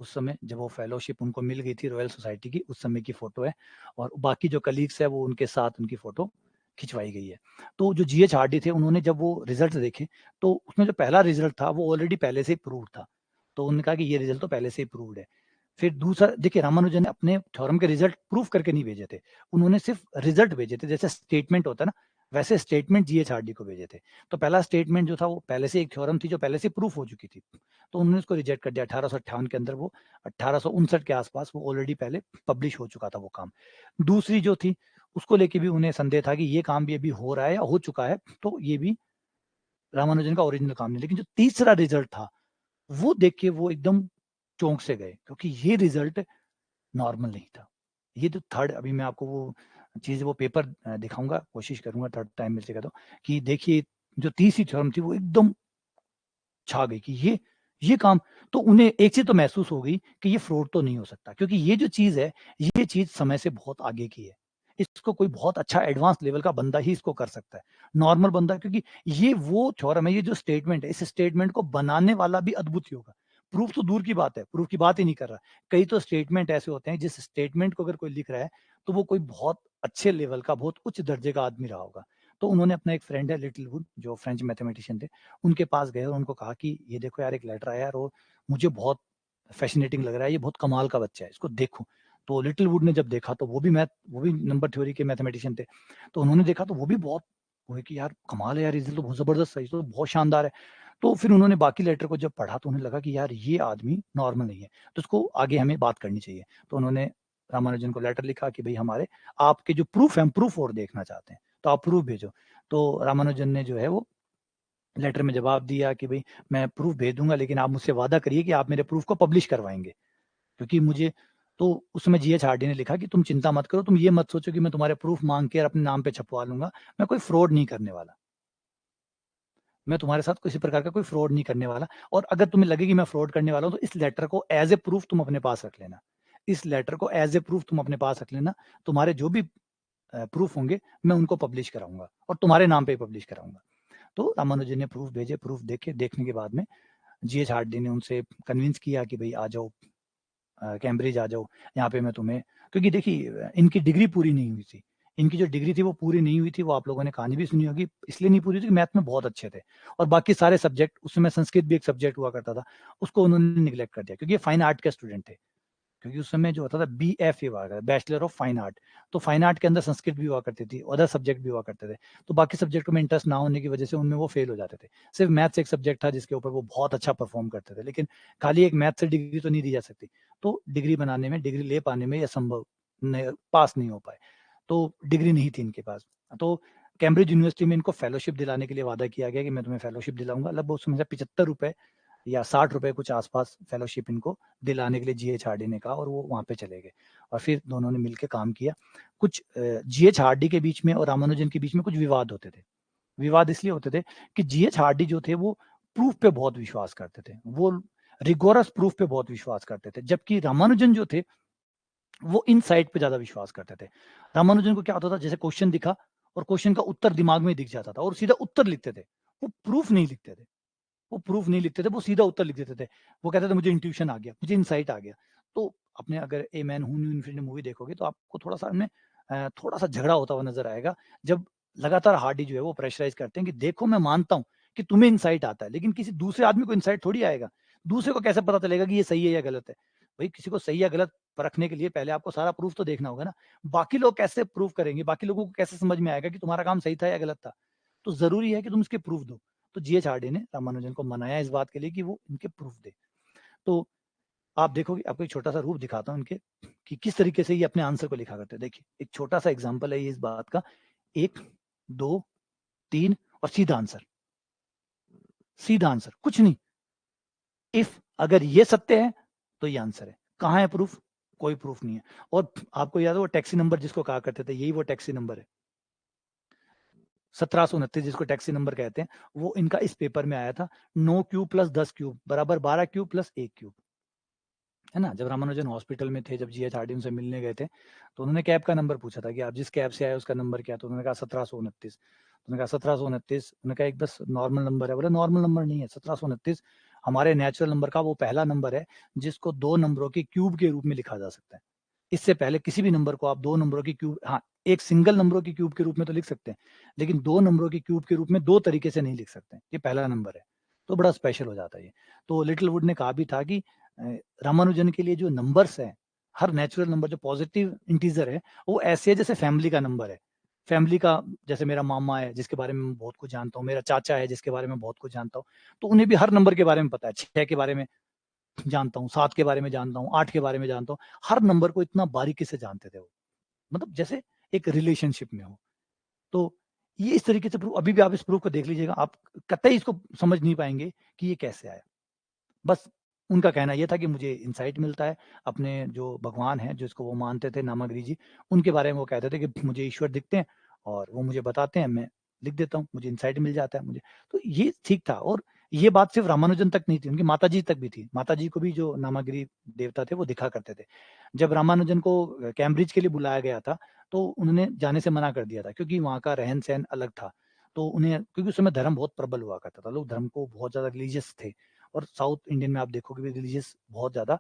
उस समय जब वो फेलोशिप उनको मिल गई थी रॉयल सोसाइटी की, उस समय की फ़ोटो है, और बाकी जो कलीग्स हैं वो उनके साथ उनकी फ़ोटो खिंचवाई गई है। तो जो जीएच हार्डी थे, उन्होंने जब वो रिज़ल्ट देखे, तो उसमें जो पहला रिज़ल्ट था वो ऑलरेडी पहले से ही प्रूव्ड था। तो उन्होंने कहा कि ये रिज़ल्ट तो पहले से ही प्रूव्ड है। फिर दूसरा, देखिए रामानुजन ने अपने थ्योरम के रिज़ल्ट प्रूव करके नहीं भेजे थे। उन्होंने सिर्फ़ रिज़ल्ट भेजे थे, जैसे स्टेटमेंट होता है ना, वैसे स्टेटमेंट जीएचआरडी को भेजे थे। तो पहला स्टेटमेंट जो था वो पहले से एक थ्योरम थी जो पहले से प्रूफ हो चुकी थी, तो उन्होंने उसको रिजेक्ट कर दिया 1858 के अंदर। वो 1859 के आसपास वो ऑलरेडी पहले पब्लिश हो चुका था वो काम। दूसरी जो थी उसको लेके भी उन्हें संदेह था कि ये काम भी अभी हो रहा है या हो चुका है, तो ये भी रामानुजन का ओरिजिनल काम नहीं। लेकिन जो तीसरा रिजल्ट था वो देख के वो एकदम चौंक से गए, क्योंकि ये रिजल्ट नॉर्मल नहीं था। ये जो थर्ड, अभी मैं आपको वो चीज़ वो पेपर दिखाऊँगा, कोशिश करूँगा थर्ड टाइम मिल सके तो, कि देखिए जो तीसरी थ्योरम थी वो एकदम छा गई कि ये काम। तो उन्हें एक चीज़ तो महसूस हो गई कि ये फ्रॉड तो नहीं हो सकता, क्योंकि ये जो चीज़ है, ये चीज़ समय से बहुत आगे की है। इसको कोई बहुत अच्छा एडवांस लेवल का बंदा ही इसको कर सकता है, नॉर्मल बंदा, क्योंकि ये वो थ्योरम है, ये जो स्टेटमेंट है, इस स्टेटमेंट को बनाने वाला भी अद्भुत ही होगा। प्रूफ तो दूर की बात है, प्रूफ की बात ही नहीं कर रहा। कई तो स्टेटमेंट ऐसे होते हैं, जिस स्टेटमेंट को अगर कोई लिख रहा है, तो वो कोई बहुत अच्छे लेवल का, बहुत उच्च दर्जे का आदमी रहा होगा। तो उन्होंने अपना एक फ्रेंड है लिटिलवुड, जो फ्रेंच मैथमेटिशियन थे, उनके पास गए और उनको कहा कि ये देखो यार, एक लेटर आया है और मुझे बहुत फैसिनेटिंग लग रहा है, ये बहुत कमाल का बच्चा है, इसको देखो। तो लिटिलवुड ने जब देखा, तो वो भी नंबर थ्योरी के मैथमेटिशियन थे। तो उन्होंने देखा तो वो भी बहुत, वो है कि यार कमाल है यार, रिजल्ट तो बहुत ज़बरदस्त है, ये तो बहुत शानदार है। तो फिर उन्होंने बाकी लेटर को जब पढ़ा, तो उन्हें लगा कि यार ये आदमी नॉर्मल नहीं है, तो उसको आगे हमें बात करनी चाहिए। तो उन्होंने रामानुजन को लेटर लिखा कि भई हमारे आपके जो प्रूफ है, हम प्रूफ और देखना चाहते हैं, तो आप प्रूफ भेजो। तो रामानुजन ने जो है वो लेटर में जवाब दिया कि भई मैं प्रूफ भेज दूँगा, लेकिन आप मुझसे वादा करिए कि आप मेरे प्रूफ को पब्लिश करवाएँगे। क्योंकि मुझे, तो उस समय जीएचआरडी ने लिखा कि तुम चिंता मत करो, तुम ये मत सोचो कि मैं तुम्हारे प्रूफ माँग के और अपने नाम पे छपवा लूँगा। मैं कोई फ्रॉड नहीं करने वाला। मैं तुम्हारे साथ किसी प्रकार का कोई फ्रॉड नहीं करने वाला, और अगर तुम्हें लगे कि मैं फ्रॉड करने वाला हूँ, तो इस लेटर को एज़ ए प्रूफ तुम अपने पास रख लेना। इस लेटर को एज़ ए प्रूफ तुम अपने पास रख लेना। तुम्हारे जो भी प्रूफ होंगे, मैं उनको पब्लिश कराऊँगा और तुम्हारे नाम पे ही पब्लिश कराऊँगा। तो रामानुजन ने प्रूफ भेजे, प्रूफ देखे, देखने के बाद में जीएचआरडी ने उनसे कन्विंस किया कि भई आ जाओ, कैम्ब्रिज आ जाओ, यहाँ पे मैं तुम्हें, क्योंकि देखिए इनकी डिग्री पूरी नहीं हुई थी। इनकी जो डिग्री थी वो पूरी नहीं हुई थी, वो आप लोगों ने कहानी भी सुनी होगी, इसलिए नहीं पूरी थी कि मैथ में बहुत अच्छे थे, और बाकी सारे सब्जेक्ट, उस समय संस्कृत भी एक सब्जेक्ट हुआ करता था, उसको उन्होंने नेग्लेक्ट कर दिया, क्योंकि ये फाइन आर्ट के स्टूडेंट थे। क्योंकि उस समय जो होता था बीएफ हुआ करता था, बैचलर ऑफ फाइन आर्ट, तो फाइन आर्ट के अंदर संस्कृत भी हुआ करती थी, अदर सब्जेक्ट भी हुआ करते थे। तो बाकी सब्जेक्टों में इंटरेस्ट ना होने की वजह से उनमें वो फेल हो जाते थे। सिर्फ मैथ्स एक सब्जेक्ट था जिसके ऊपर वो बहुत अच्छा परफॉर्म करते थे, लेकिन खाली एक मैथ से डिग्री तो नहीं दी जा सकती। तो डिग्री बनाने में, डिग्री ले पाने में ये असंभव, पास नहीं हो पाए, तो डिग्री नहीं थी इनके पास। तो कैम्ब्रिज यूनिवर्सिटी में इनको फेलोशिप दिलाने के लिए वादा किया गया कि मैं तुम्हें फेलोशिप दिलाऊंगा। लगभग उस समय से ₹75 या ₹60 कुछ आसपास फेलोशिप इनको दिलाने के लिए जीएचआरडी ने कहा, और वो वहाँ पे चले गए, और फिर दोनों ने मिलके काम किया। कुछ जीएचआरडी के बीच में और रामानुजन के बीच में कुछ विवाद होते थे। विवाद इसलिए होते थे कि जीएचआरडी जो थे वो प्रूफ पे बहुत विश्वास करते थे। वो रिगोरस प्रूफ पे बहुत विश्वास करते थे। जबकि रामानुजन जो थे वो इनसाइट पे ज़्यादा विश्वास करते थे। रामानुजन को क्या होता था, जैसे क्वेश्चन दिखा और क्वेश्चन का उत्तर दिमाग में दिख जाता था और सीधा उत्तर लिखते थे। वो प्रूफ नहीं लिखते थे। वो प्रूफ नहीं लिखते थे, वो सीधा उत्तर लिख देते थे। वो कहते थे मुझे इंट्यूशन आ गया, मुझे इनसाइट आ गया। तो आपने अगर a man who new infinity movie देखोगे, तो आपको थोड़ा-सा उनमें थोड़ा-सा झगड़ा होता हुआ नज़र आएगा। जब लगातार हार्डी जो है वो प्रेशराइज़ करते हैं कि देखो मैं मानता हूँ कि तुम्हें इनसाइट आता है, लेकिन किसी दूसरे आदमी को इनसाइट थोड़ी आएगा। दूसरे को कैसे पता चलेगा कि ये सही है या गलत है? भई किसी को सही या गलत परखने के लिए पहले आपको सारा प्रूफ तो देखना होगा ना। बाकी लोग कैसे प्रूव करेंगे? बाकी लोगों को कैसे समझ में आएगा कि तुम्हारा काम सही था या गलत था? तो ज़रूरी है कि तुम इसके प्रूफ दो। तो जीएच हार्डी ने रामानुजन को मनाया इस बात के लिए कि वो इनके प्रूफ दे। तो आप देखोगे, आपको एक छोटा-सा रूप दिखाता हूँ इनके, कि किस तरीके से ये अपने आंसर को लिखा करते हैं। देखिए, एक छोटा-सा एग्ज़ाम्पल है ये इस बात का, 1, 2, 3 और सीधा आंसर, सीधा आंसर, कुछ नहीं। इफ अगर ये सत्य है, तो ये आंसर है। कहाँ है प्रूफ? कोई प्रूफ नहीं है। और आपको याद है वो टैक्सी नंबर जिसको कहा करते थे, यही वो टैक्सी नंबर है। 1729 जिसको टैक्सी नंबर कहते हैं, वो इनका इस पेपर में आया था, 9 क्यूब प्लस 10 क्यूब बराबर 12 क्यूब प्लस 1 क्यूब। है ना? जब रामानुजन हॉस्पिटल में थे, जब जीएचआरडी उनसे मिलने गए थे, तो उन्होंने कैब का नंबर पूछा था कि आप जिस कैब से आए उसका नंबर क्या है? तो उन्होंने कहा 1729। उन्होंने कहा 1729, उन्होंने कहा एक बस नॉर्मल नंबर है। बोले नॉर्मल नंबर नहीं है, 1729 हमारे नेचुरल नंबर का वो पहला नंबर है जिसको 2 नंबरों के क्यूब के रूप में लिखा जा सकता है। इससे पहले किसी भी नंबर को आप 2 नंबरों की क्यूब, हाँ, एक सिंगल नंबरों की क्यूब के रूप में तो लिख सकते हैं, लेकिन 2 नंबरों की क्यूब के रूप में 2 तरीके से नहीं लिख सकते। ये पहला नंबर है, तो बड़ा स्पेशल हो जाता है ये। तो लिटिलवुड ने कहा भी था कि अ, रामानुजन के लिए जो नंबर्स हैं, हर नेचुरल नंबर जो पॉजिटिव इंटीजर है, वो ऐसे है जैसे फैमिली का नंबर है। फैमिली का, जैसे मेरा मामा है जिसके बारे में मैं बहुत कुछ जानता हूँ, मेरा चाचा है जिसके बारे में बहुत कुछ जानता हूँ, तो उन्हें भी हर नंबर के बारे में पता है। 6 के बारे में जानता हूँ, 7 के बारे में जानता हूँ, 8 के बारे में जानता हूँ। हर नंबर को इतना बारीकी से जानते थे वो। मतलब जैसे एक रिलेशनशिप में हो। तो ये इस तरीके से प्रूफ, अभी भी आप इस प्रूफ को देख लीजिएगा, आप कतई इसको समझ नहीं पाएँगे कि ये कैसे आया। बस उनका कहना ये था कि मुझे इनसाइट मिलता है, अपने जो भगवान हैं, जिसको वो मानते थे नामागिरी जी, उनके बारे में वो कहते थे कि मुझे ईश्वर दिखते हैं और वो मुझे बताते हैं, मैं लिख देता हूँ, मुझे इनसाइट मिल जाता है मुझे। तो ये ठीक था, और ये बात सिर्फ रामानुजन तक नहीं थी, उनकी माताजी तक भी थी। माताजी को भी जो नामागिरी देवता थे वो दिखा करते थे। जब रामानुजन को कैम्ब्रिज के लिए बुलाया गया था, तो उन्होंने जाने से मना कर दिया था, क्योंकि वहाँ का रहन-सहन अलग था। तो उन्हें, क्योंकि उस समय धर्म बहुत प्रबल हुआ करता था, लोग धर्म को बहुत ज़्यादा रिलीजियस थे। और साउथ इंडियन में आप देखोगे भी रिलीजियस बहुत ज़्यादा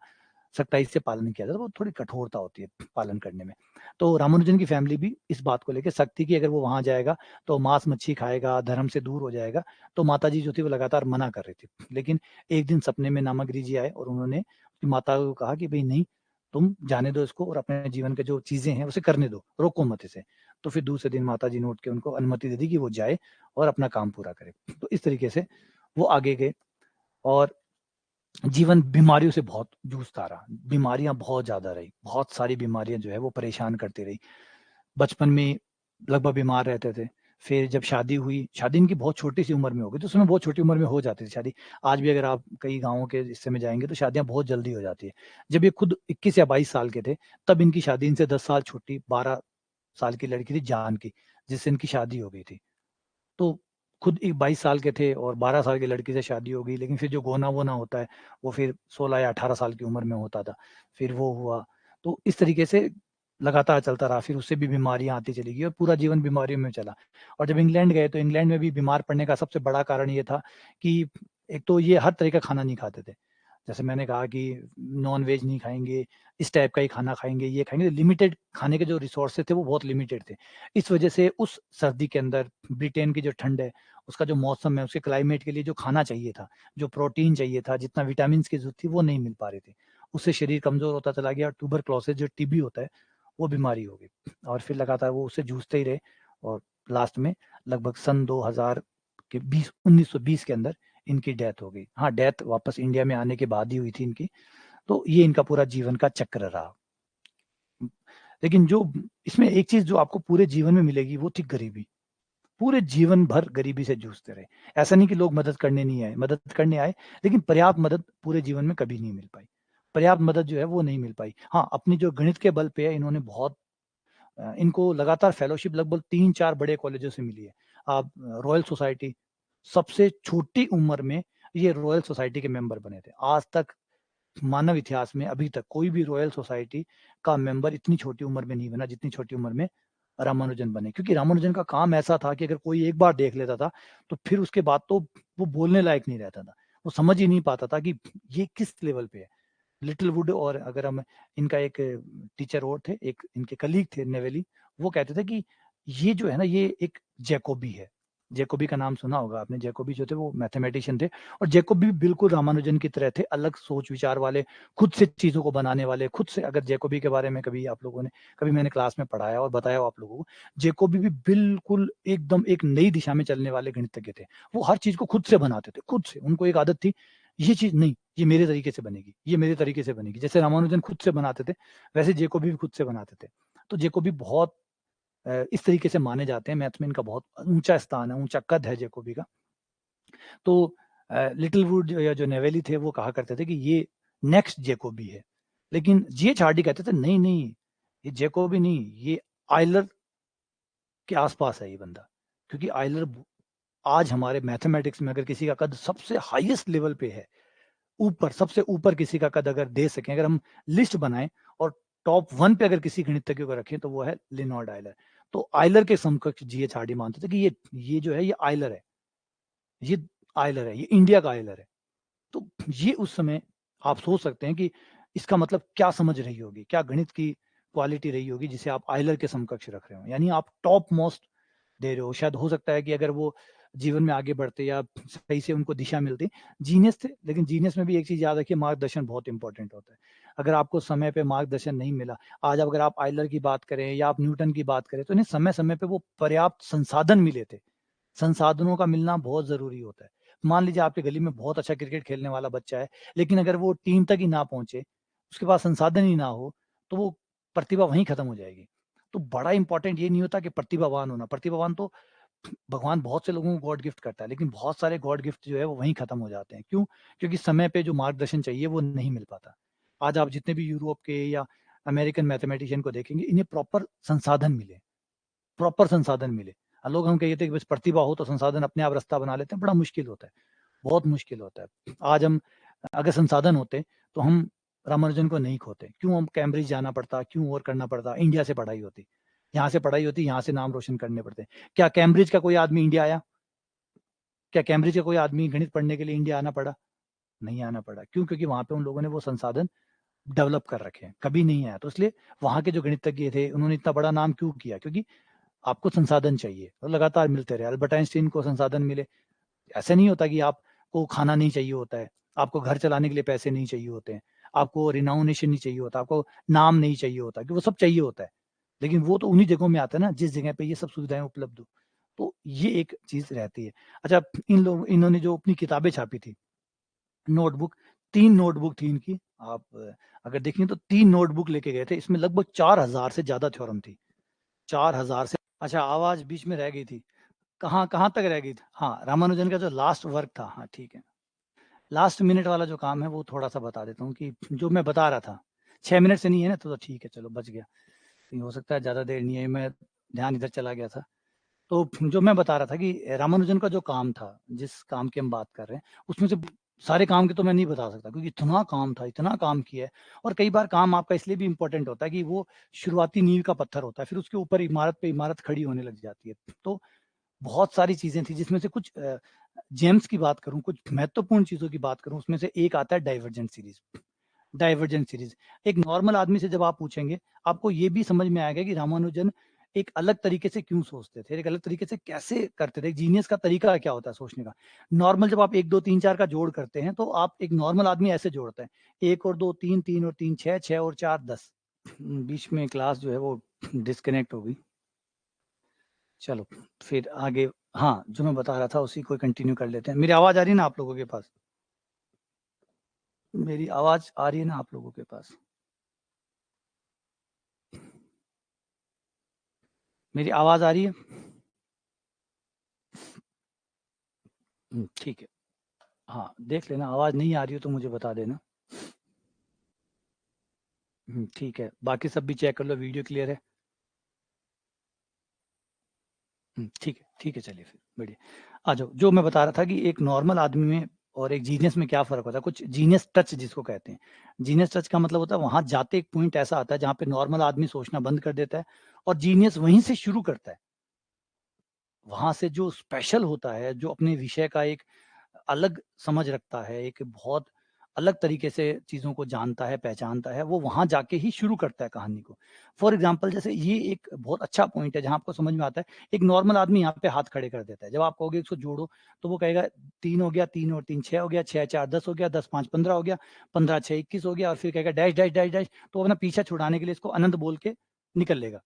सख्ताई से पालन किया जाता है, वो थोड़ी कठोरता होती है पालन करने में। तो रामानुजन की फैमिली भी इस बात को लेके सख्त थी कि अगर वो वहाँ जाएगा तो मांस-मच्छी खाएगा, धर्म से दूर हो जाएगा। तो माताजी जो थी वो लगातार मना कर रही थी। लेकिन एक दिन सपने में नामागिरी जी आए और उन्होंने अपनी माता को कहा कि भई नहीं, तुम जाने दो इसको और अपने जीवन के जो चीज़ें हैं उसे करने दो, रोको मत इसे। तो फिर दूसरे दिन माताजी ने उठ के उनको अनुमति दे दी कि वो जाए और अपना काम पूरा करे। तो इस तरीके से वो आगे गए, और जीवन बीमारियों से बहुत जूझता रहा। बीमारियाँ बहुत ज़्यादा रही, बहुत सारी बीमारियाँ जो है वो परेशान करती रही। बचपन में लगभग बीमार रहते थे, फिर जब शादी हुई, शादी इनकी बहुत छोटी-सी उम्र में हो गई, तो उस समय बहुत छोटी उम्र में हो जाती थी शादी। आज भी अगर आप कई गाँवों के हिस्से में जाएँगे तो शादियाँ बहुत जल्दी हो जाती है। जब ये खुद 21 या 22 साल के थे, तब इनकी शादी इनसे 10 साल छोटी 12 साल की लड़की थी जानकी, जिससे इनकी शादी हो गई थी। तो खुद 22 साल के थे और 12 साल की लड़की से शादी हो गई, लेकिन फिर जो गोना-वोना होता है, वो फिर 16 या 18 साल की उम्र में होता था। फिर वो हुआ, तो इस तरीके से लगातार चलता रहा, फिर उससे भी बीमारियाँ आती चली गई और पूरा जीवन बीमारियों में चला। और जब इंग्लैंड गए, तो इंग्लैंड में भी बीमार पड़ने का सबसे बड़ा कारण ये था कि एक तो ये हर तरह का खाना नहीं खाते थे। जैसे मैंने कहा कि नॉन-वेज नहीं खाएँगे, इस टाइप का ही खाना खाएँगे, ये खाएँगे, लिमिटेड खाने के जो रिसोर्सेज़ थे, वो बहुत लिमिटेड थे। इस वजह से उस सर्दी के अंदर ब्रिटेन की जो ठंड है, उसका जो मौसम है, उसके क्लाइमेट के लिए जो खाना चाहिए था, जो प्रोटीन चाहिए था, जितना विटामिन्स की ज़रूरत थी, वो नहीं मिल पा रही थी। उससे शरीर कमज़ोर होता चला गया, ट्यूबरक्लोसिस जो टीबी होता है, वो बीमारी हो गई और फिर लगातार वो उससे जूझते ही रहे और लास्ट में लगभग सन 2000 के 1920 के अंदर इनकी डेथ हो गई। हाँ, डेथ वापस इंडिया में आने के बाद ही हुई थी इनकी, तो ये इनका पूरा जीवन का चक्र रहा। लेकिन जो इसमें एक चीज़ जो आपको पूरे जीवन में मिलेगी, वो थी गरीबी। पूरे जीवन भर गरीबी से जूझते रहे। ऐसा नहीं कि लोग मदद करने नहीं आए, मदद करने आए, लेकिन पर्याप्त मदद पूरे जीवन में कभी नहीं मिल पाई। पर्याप्त मदद जो है वो नहीं मिल पाई। हाँ, अपनी जो गणित के बल पे है, इन्होंने बहुत इनको लगातार फेलोशिप लगभग 3-4 बड़े कॉलेजों से मिली है। आप रॉयल सोसाइटी, सबसे छोटी उम्र में ये रॉयल सोसाइटी के मेंबर बने थे। आज तक मानव इतिहास में अभी तक कोई भी रॉयल सोसाइटी का मेंबर इतनी छोटी उम्र में नहीं बना, जितनी छोटी उम्र में रामानुजन बने। क्योंकि रामानुजन का काम ऐसा था कि अगर कोई एक बार देख लेता था, तो फिर उसके बाद तो वो बोलने लायक नहीं रहता था। वो समझ ही नहीं पाता था कि ये किस लेवल पे है। लिटिल वुड, और अगर हम, इनका एक टीचर और थे, एक इनके कलीग थे नेवेली, वो कहते थे कि ये जो है ना, ये एक जैकोबी है। जैकोबी का नाम सुना होगा आपने। जैकोबी जो थे वो मैथमेटिशियन थे, और जैकोबी बिल्कुल रामानुजन की तरह थे, अलग सोच विचार वाले, खुद से चीज़ों को बनाने वाले, खुद से। अगर जैकोबी के बारे में कभी आप लोगों ने, कभी मैंने क्लास में पढ़ाया और बताया हो आप लोगों को, जैकोबी भी बिल्कुल एकदम एक नई दिशा में चलने वाले गणितज्ञ थे। वो हर चीज़ को खुद से बनाते थे, खुद से। उनको एक आदत थी, ये चीज़ नहीं, ये मेरे तरीके से बनेगी, ये मेरे तरीके से बनेगी। जैसे रामानुजन खुद से बनाते थे, वैसे जैकोबी भी खुद से बनाते थे। तो जैकोबी बहुत इस तरीके से माने जाते हैं, मैथ में इनका बहुत ऊँचा स्थान है, ऊँचा कद है जैकोबी का। तो लिटिल वुड या जो नेवेली थे, वो कहा करते थे कि ये नेक्स्ट जैकोबी है। लेकिन जीएच हार्डी कहते थे नहीं, नहीं, ये जैकोबी नहीं, ये आइलर के आस-पास है ये बंदा। क्योंकि आइलर आज हमारे मैथमेटिक्स में अगर किसी का कद सबसे हाईएस्ट लेवल पे है, ऊपर, सबसे ऊपर किसी का कद अगर दे सकें, अगर हम लिस्ट बनाएँ और टॉप 1 पे अगर किसी गणितज्ञ को रखें, तो वो है लियोनार्ड आइलर। तो आइलर के समकक्ष जीएच हार्डी मानते थे कि ये जो है, ये आइलर है। ये आइलर है, ये इंडिया का आइलर है। तो ये उस समय आप सोच सकते हैं कि इसका मतलब क्या समझ रही होगी, क्या गणित की क्वालिटी रही होगी जिसे आप आइलर के समकक्ष रख रहे हो। यानी आप टॉप मोस्ट दे रहे हो। शायद हो सकता है कि अगर वो जीवन में आगे बढ़ते या सही से उनको दिशा मिलती, जीनियस थे, लेकिन जीनियस में भी एक चीज़ याद रखिए, मार्गदर्शन बहुत इम्पोर्टेंट होता है। अगर आपको समय पे मार्गदर्शन नहीं मिला, आज अगर आप आइलर की बात करें या आप न्यूटन की बात करें, तो इन्हें समय-समय पे वो पर्याप्त संसाधन मिले थे। संसाधनों का मिलना बहुत ज़रूरी होता है। मान लीजिए आपके गली में बहुत अच्छा क्रिकेट खेलने वाला बच्चा है, लेकिन अगर वो टीम तक ही ना पहुँचे, उसके पास संसाधन ही ना हो, तो वो प्रतिभा वहीं खत्म हो जाएगी। तो बड़ा इम्पोर्टेंट ये नहीं होता कि प्रतिभावान होना, प्रतिभावान तो भगवान बहुत से लोगों को गॉड गिफ्ट करता है, लेकिन बहुत सारे गॉड गिफ्ट जो है वो वहीं खत्म हो जाते हैं। क्यों? क्योंकि समय पे जो मार्गदर्शन चाहिए वो नहीं मिल पाता। आज आप जितने भी यूरोप के या अमेरिकन मैथमेटिशियन को देखेंगे, इन्हें प्रॉपर संसाधन मिले। लोग हम कहते हैं कि बस प्रतिभा हो तो संसाधन अपने आप रास्ता बना लेते हैं, बड़ा मुश्किल होता है, बहुत मुश्किल होता है। आज हम अगर संसाधन होते तो हम रामानुजन को नहीं खोते। क्यों हम कैम्ब्रिज जाना पड़ता, क्यों और करना पड़ता? इंडिया से पढ़ाई होती, यहाँ से पढ़ाई होती, यहाँ से नाम रोशन करने पड़ते। क्या कैम्ब्रिज का कोई आदमी इंडिया आया? क्या कैम्ब्रिज का कोई आदमी गणित पढ़ने के लिए इंडिया आना पड़ा? नहीं आना पड़ा। क्यों? क्योंकि वहाँ पे उन लोगों ने वो संसाधन डेवलप कर रखे हैं, कभी नहीं आया। तो इसलिए वहाँ के जो गणितज्ञ थे, उन्होंने इतना बड़ा नाम क्यों किया? क्योंकि आपको संसाधन चाहिए और लगातार मिलते रहे। अल्बर्ट आइंस्टीन को संसाधन मिले। ऐसा नहीं होता कि आपको खाना नहीं चाहिए होता है, आपको घर चलाने के लिए पैसे नहीं चाहिए होते हैं, आपको रिनाउंडेशन नहीं चाहिए होता, आपको नाम नहीं चाहिए होता, कि वो सब चाहिए होता है। लेकिन वो तो उन्हीं जगहों में आता है ना, जिस जगह पे ये सब सुविधाएँ उपलब्ध हो। तो ये एक चीज़ रहती है। अच्छा, इन्होंने जो अपनी किताबें छापी थी, नोटबुक, 3 नोटबुक थी इनकी। आप अगर देखें तो 3 नोटबुक लेके गए थे, इसमें लगभग 4000 से ज़्यादा थ्योरम थी। 4000 से अच्छा, आवाज़ बीच में रह गई थी। कहाँ तक रह गई थी? हाँ, रामानुजन का जो लास्ट वर्क था, हाँ, ठीक है। लास्ट मिनट वाला जो काम है वो थोड़ा-सा बता देता हूँ कि जो मैं बता रहा था, 6 मिनट से नहीं है ना तो ठीक है, चलो बच गया। ये हो सकता है ज़्यादा देर नहीं है, मैं ध्यान इधर चला गया था। तो जो मैं बता रहा था कि रामानुजन का जो काम था, जिस काम की हम बात कर रहे हैं, उसमें से सारे काम के तो मैं नहीं बता सकता, क्योंकि इतना काम था, इतना काम किया है। और कई बार काम आपका इसलिए भी इम्पोर्टेंट होता है कि वो शुरुआती नींव का पत्थर होता है, फिर उसके ऊपर इमारत पे इमारत खड़ी होने लग जाती है। तो बहुत सारी चीज़ें थी, जिसमें से कुछ जेम्स की बात करूँ, कुछ महत्वपूर्ण चीज़ों की बात करूँ, उसमें से एक आता है डाइवर्जेंट सीरीज़। डाइवर्जेंट सीरीज़, एक नॉर्मल आदमी से जब आप पूछेंगे, आपको ये भी समझ में आएगा कि रामानुजन एक अलग तरीके से क्यों सोचते थे, एक अलग तरीके से कैसे करते थे, जीनियस का तरीका क्या होता है सोचने का। नॉर्मल जब आप 1, 2, 3, 4 का जोड़ करते हैं, तो आप एक नॉर्मल आदमी ऐसे जोड़ता है, 1 और 2 3, 3 और 3 6, 6 और 4 10। बीच में क्लास जो है वो डिस्कनेक्ट हो गई। चलो, फिर आगे, हाँ, जो मैं बता रहा था उसी को कंटिन्यू कर लेते हैं। मेरी आवाज़ आ रही है ना आप लोगों के पास? मेरी आवाज़ आ रही है ना आप लोगों के पास? मेरी आवाज़ आ रही है? ठीक है। हाँ, देख लेना, आवाज़ नहीं आ रही हो तो मुझे बता देना। ठीक है। बाकी सब भी चेक कर लो, वीडियो क्लियर है? ठीक है, चलिए फिर बढ़िया। आ जाओ, जो मैं बता रहा था कि एक नॉर्मल आदमी में और एक जीनियस में क्या फ़र्क होता है, कुछ जीनियस टच जिसको कहते हैं। जीनियस टच का मतलब होता है वहाँ जाते एक पॉइंट ऐसा आता है जहाँ पे नॉर्मल आदमी सोचना बंद कर देता है और जीनियस वहीं से शुरू करता है। वहाँ से जो स्पेशल होता है, जो अपने विषय का एक अलग समझ रखता है, एक बहुत अलग तरीके से चीज़ों को जानता है, पहचानता है, वो वहाँ जाके ही शुरू करता है कहानी को। फॉर एग्ज़ाम्पल, जैसे ये एक बहुत अच्छा पॉइंट है जहाँ आपको समझ में आता है, एक नॉर्मल आदमी यहाँ पे हाथ खड़े कर देता है। जब आप कहोगे इसको जोड़ो, तो वो कहेगा 3 हो गया, 3 और 3 6 हो गया, 6 4 10 हो गया, 10 5 15 हो गया, 15 6 21 हो गया और फिर कहेगा डैश, डैश, डैश, डैश, तो अपना पीछा छुड़ाने के लिए इसको अनंत बोल के निकल लेगा।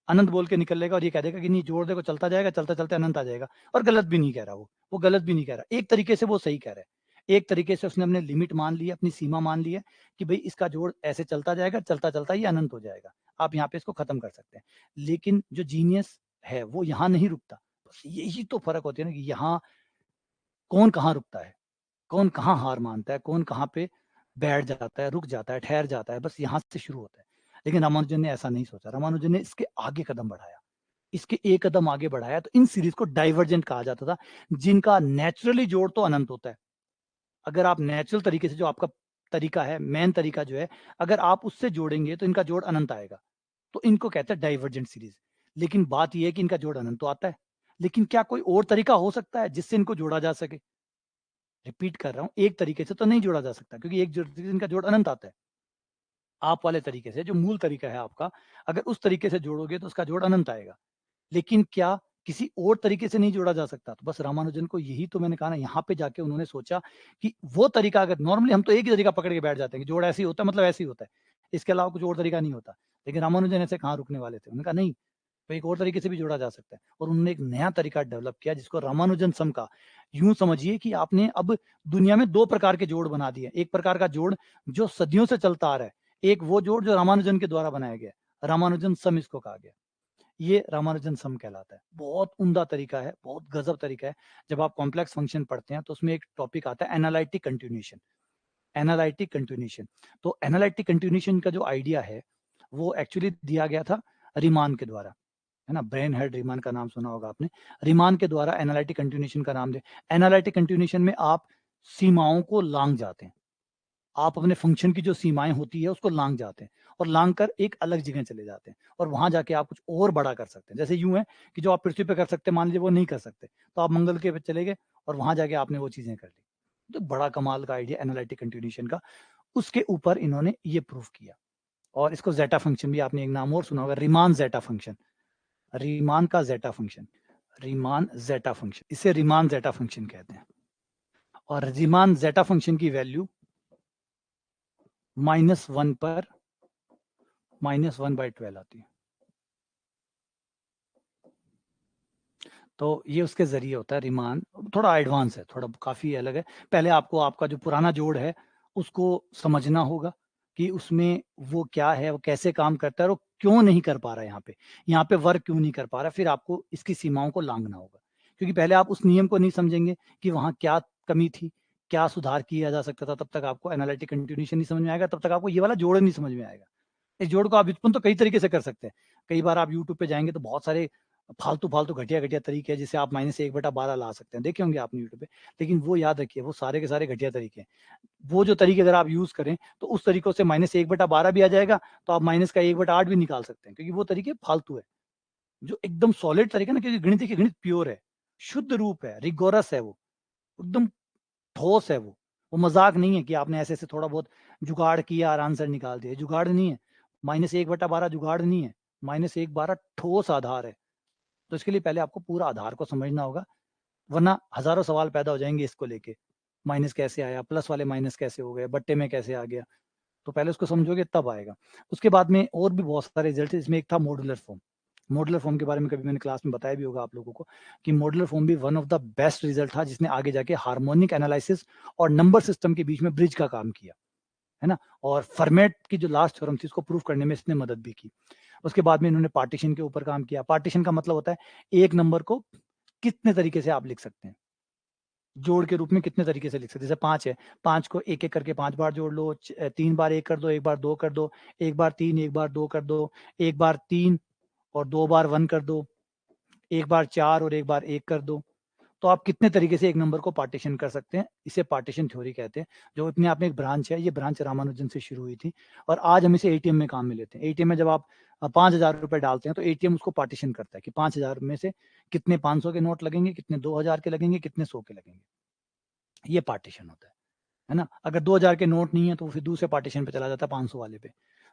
अनंत बोल के निकल लेगा और ये कह देगा कि नहीं, जोड़ देखो चलता जाएगा, चलते-चलते अनंत आ जाएगा। और गलत भी नहीं कह रहा वो गलत भी नहीं कह रहा। एक तरीके से वो सही कह रहा है। एक तरीके से उसने अपने लिमिट मान ली है, अपनी सीमा मान ली है कि भई इसका जोड़ ऐसे चलता जाएगा, चलता-चलता ये अनंत हो जाएगा। आप यहाँ पे इसको खत्म कर सकते हैं। लेकिन जो जीनियस है वो यहाँ नहीं रुकता। बस यही तो फ़र्क होती है ना कि यहाँ कौन कहाँ रुकता है, कौन कहाँ हार मानता है, कौन कहाँ पे बैठ जाता है, रुक जाता है, ठहर जाता है, बस यहाँ से शुरू होता है। लेकिन रामानुजन ने ऐसा नहीं सोचा, रामानुजन ने इसके आगे कदम बढ़ाया। इसके एक कदम आगे बढ़ाया, तो इन सीरीज को डाइवर्जेंट कहा जाता था, जिनका नेचुरली जोड़ तो अनंत होता है। अगर आप नेचुरल तरीके से, जो आपका तरीका है, मेन तरीका जो है, अगर आप उससे जोड़ेंगे तो इनका जोड़ अनंत आएगा। तो इनको कहते हैं डाइवर्जेंट सीरीज। लेकिन बात यह है कि इनका जोड़ अनंत तो आता है, लेकिन क्या कोई और तरीका हो सकता है जिससे इनको जोड़ा जा सके? रिपीट कर रहा हूं, एक तरीके से तो नहीं जोड़ा जा सकता, क्योंकि एक इनका जोड़ अनंत आता है। आप वाले तरीके से, जो मूल तरीका है आपका, अगर उस तरीके से जोड़ोगे तो उसका जोड़ अनंत आएगा। लेकिन क्या किसी और तरीके से नहीं जोड़ा जा सकता। तो बस रामानुजन को यही तो मैंने कहा ना, यहाँ पे जाके उन्होंने सोचा कि वो तरीका, अगर नॉर्मली हम तो एक ही तरीका पकड़ के बैठ जाते हैं कि जोड़ ऐसे ही होता है मतलब ऐसे ही होता है, इसके अलावा कुछ और तरीका नहीं होता। लेकिन रामानुजन ऐसे कहाँ रुकने वाले थे, उन्होंने कहा नहीं, तो एक और तरीके से भी जोड़ा जा सकता है। और उन्होंने एक नया तरीका डेवलप किया जिसको रामानुजन सम कहा। यूं समझिए कि आपने अब दुनिया में दो प्रकार के जोड़ बना दिए। एक प्रकार का जोड़ जो सदियों से चलता आ रहा है, एक वो जोड़ जो रामानुजन के द्वारा बनाया गया, रामानुजन सम इसको कहा गया। ये रामानुजन सम कहलाता है। बहुत उम्दा तरीका है, बहुत गजब तरीका है। जब आप कॉम्प्लेक्स फंक्शन पढ़ते हैं तो उसमें एक टॉपिक आता है एनालिटिक कंटिन्यूएशन। एनालिटिक कंटिन्यूएशन, तो एनालिटिक कंटिन्यूएशन का जो आइडिया है वो एक्चुअली दिया गया था रीमान के द्वारा, है ना। ब्रेन हेड रीमान का नाम सुना होगा आपने। रीमान के द्वारा एनालिटिक कंटिन्यूएशन का नाम दे। एनालिटिक कंटिन्यूएशन में आप सीमाओं को लांग जाते हैं, आप अपने फंक्शन की जो सीमाएं होती है उसको लांग जाते हैं और लांग कर एक अलग जगह चले जाते हैं और वहां जाके आप कुछ और बड़ा कर सकते हैं। जैसे यूं है कि जो आप पृथ्वी पे कर सकते हैं, मान लीजिए वो नहीं कर सकते, तो आप मंगल के पे चले गए और वहां जाके आपने वो चीजें कर ली। तो बड़ा कमाल का आइडिया एनालिटिक कंटिन्यूएशन का। उसके ऊपर इन्होंने ये प्रूफ किया। और इसको जेटा फंक्शन भी आपने एक नाम और सुना होगा, रीमान जेटा फंक्शन। रीमान का जेटा फंक्शन, रीमान जेटा फंक्शन, इसे रीमान जेटा फंक्शन कहते हैं। और रीमान जेटा फंक्शन की वैल्यू -1 पर -1/12 आती है। तो ये उसके जरिए होता है रीमान। थोड़ा एडवांस है, थोड़ा काफी अलग है। पहले आपको आपका जो पुराना जोड़ है उसको समझना होगा कि उसमें वो क्या है, वो कैसे काम करता है और वो क्यों नहीं कर पा रहा है, यहाँ पे वर्क क्यों नहीं कर पा रहा है। फिर आपको इसकी सीमाओं को लांघना होगा, क्योंकि पहले आप उस नियम को नहीं समझेंगे कि वहां क्या कमी थी, क्या सुधार किया जा सकता था, तब तक आपको एनालिटिक कंटिन्यूएशन नहीं समझ में आएगा, तब तक आपको ये वाला जोड़ नहीं समझ में आएगा। इस जोड़ को आप व्युत्पन्न तो कई तरीके से कर सकते हैं। कई बार आप यूट्यूब पे जाएंगे तो बहुत सारे फालतू फालतू घटिया घटिया तरीके हैं जिससे आप -1/12 ला सकते हैं, देखे होंगे आपने यूट्यूब पे। लेकिन वो याद रखिए, वो सारे के सारे घटिया तरीके हैं। वो जो तरीके अगर आप यूज करें तो उस तरीकों से -1/12 भी आ जाएगा, तो आप माइनस का 1/8 भी निकाल सकते हैं, क्योंकि वो तरीके फालतू है। जो एकदम सॉलिड तरीका ना, क्योंकि गणित देखिए, गणित प्योर है, शुद्ध रूप है, रिगोरस है, वो एकदम ठोस है। वो मजाक नहीं है कि आपने ऐसे ऐसे थोड़ा बहुत जुगाड़ किया और आंसर निकाल दिया। जुगाड़ नहीं है, -1/12 जुगाड़ नहीं है, -1/12 ठोस आधार है। तो इसके लिए पहले आपको पूरा आधार को समझना होगा, वरना हजारों सवाल पैदा हो जाएंगे इसको लेके। माइनस कैसे आया, प्लस वाले माइनस कैसे हो गए, बट्टे में कैसे आ गया। तो पहले उसको समझोगे तब आएगा। उसके बाद में और भी बहुत सारे रिजल्ट है। इसमें एक था मॉड्यूलर फॉर्म। मॉड्यूलर फॉर्म के बारे में कभी मैंने क्लास में बताया भी होगा आप लोगों को कि मॉड्यूलर फॉर्म भी one of the best result था, जिसने आगे जाके हार्मोनिक एनालिसिस और नंबर सिस्टम के बीच में ब्रिज का काम किया, है ना। और फर्मेट की जो लास्ट थ्योरम थी उसको प्रूव करने में इसने मदद भी की। उसके बाद में इन्होंने पार्टीशन के ऊपर काम किया। पार्टीशन का मतलब होता है एक नंबर को कितने तरीके से आप लिख सकते हैं, जोड़ के रूप में कितने तरीके से लिख सकते हैं। जैसे 5 है, 5 को एक एक करके 5 बार जोड़ लो, 3 बार 1 कर दो, 1 बार 2 कर दो, 1 बार 3, 1 बार 2 कर दो, 1 बार 3 और 2 बार 1 कर दो, 1 बार 4 और 1 बार 1 कर दो। तो आप कितने तरीके से एक नंबर को पार्टीशन कर सकते हैं, इसे पार्टीशन थ्योरी कहते हैं, जो अपने आप में एक ब्रांच है। ये ब्रांच रामानुजन से शुरू हुई थी और आज हम इसे एटीएम में काम में लेते हैं। एटीएम में जब आप 5,000 रुपए डालते हैं तो एटीएम उसको पार्टीशन करता है कि 5,000 में से कितने 500 के नोट लगेंगे, कितने 2,000 के लगेंगे, कितने 100 के लगेंगे। ये पार्टीशन होता है ना। अगर 2,000 के नोट नहीं है तो फिर दूसरे पार्टीशन पे चला जाता है, 500 वाले पे।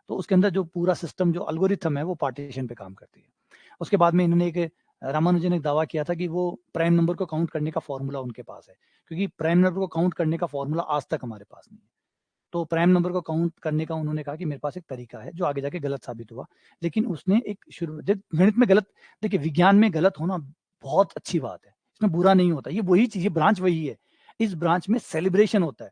तो उसके अंदर जो पूरा सिस्टम, जो अल्गोरिथम है, वो पार्टीशन पे काम करती है। उसके बाद में इन्होंने एक, रामानुजन ने एक दावा किया था कि वो प्राइम नंबर को काउंट करने का फॉर्मूला उनके पास है, क्योंकि प्राइम नंबर को काउंट करने का फॉर्मूला आज तक हमारे पास नहीं है। तो प्राइम नंबर को काउंट करने का उन्होंने कहा कि मेरे पास एक तरीका है, जो आगे जाके गलत साबित हुआ। लेकिन उसने एक शुरू, गणित में गलत, देखिए विज्ञान में गलत होना बहुत अच्छी बात है, इसमें बुरा नहीं होता। ये वही चीज, ये ब्रांच वही है। इस ब्रांच में सेलिब्रेशन होता है।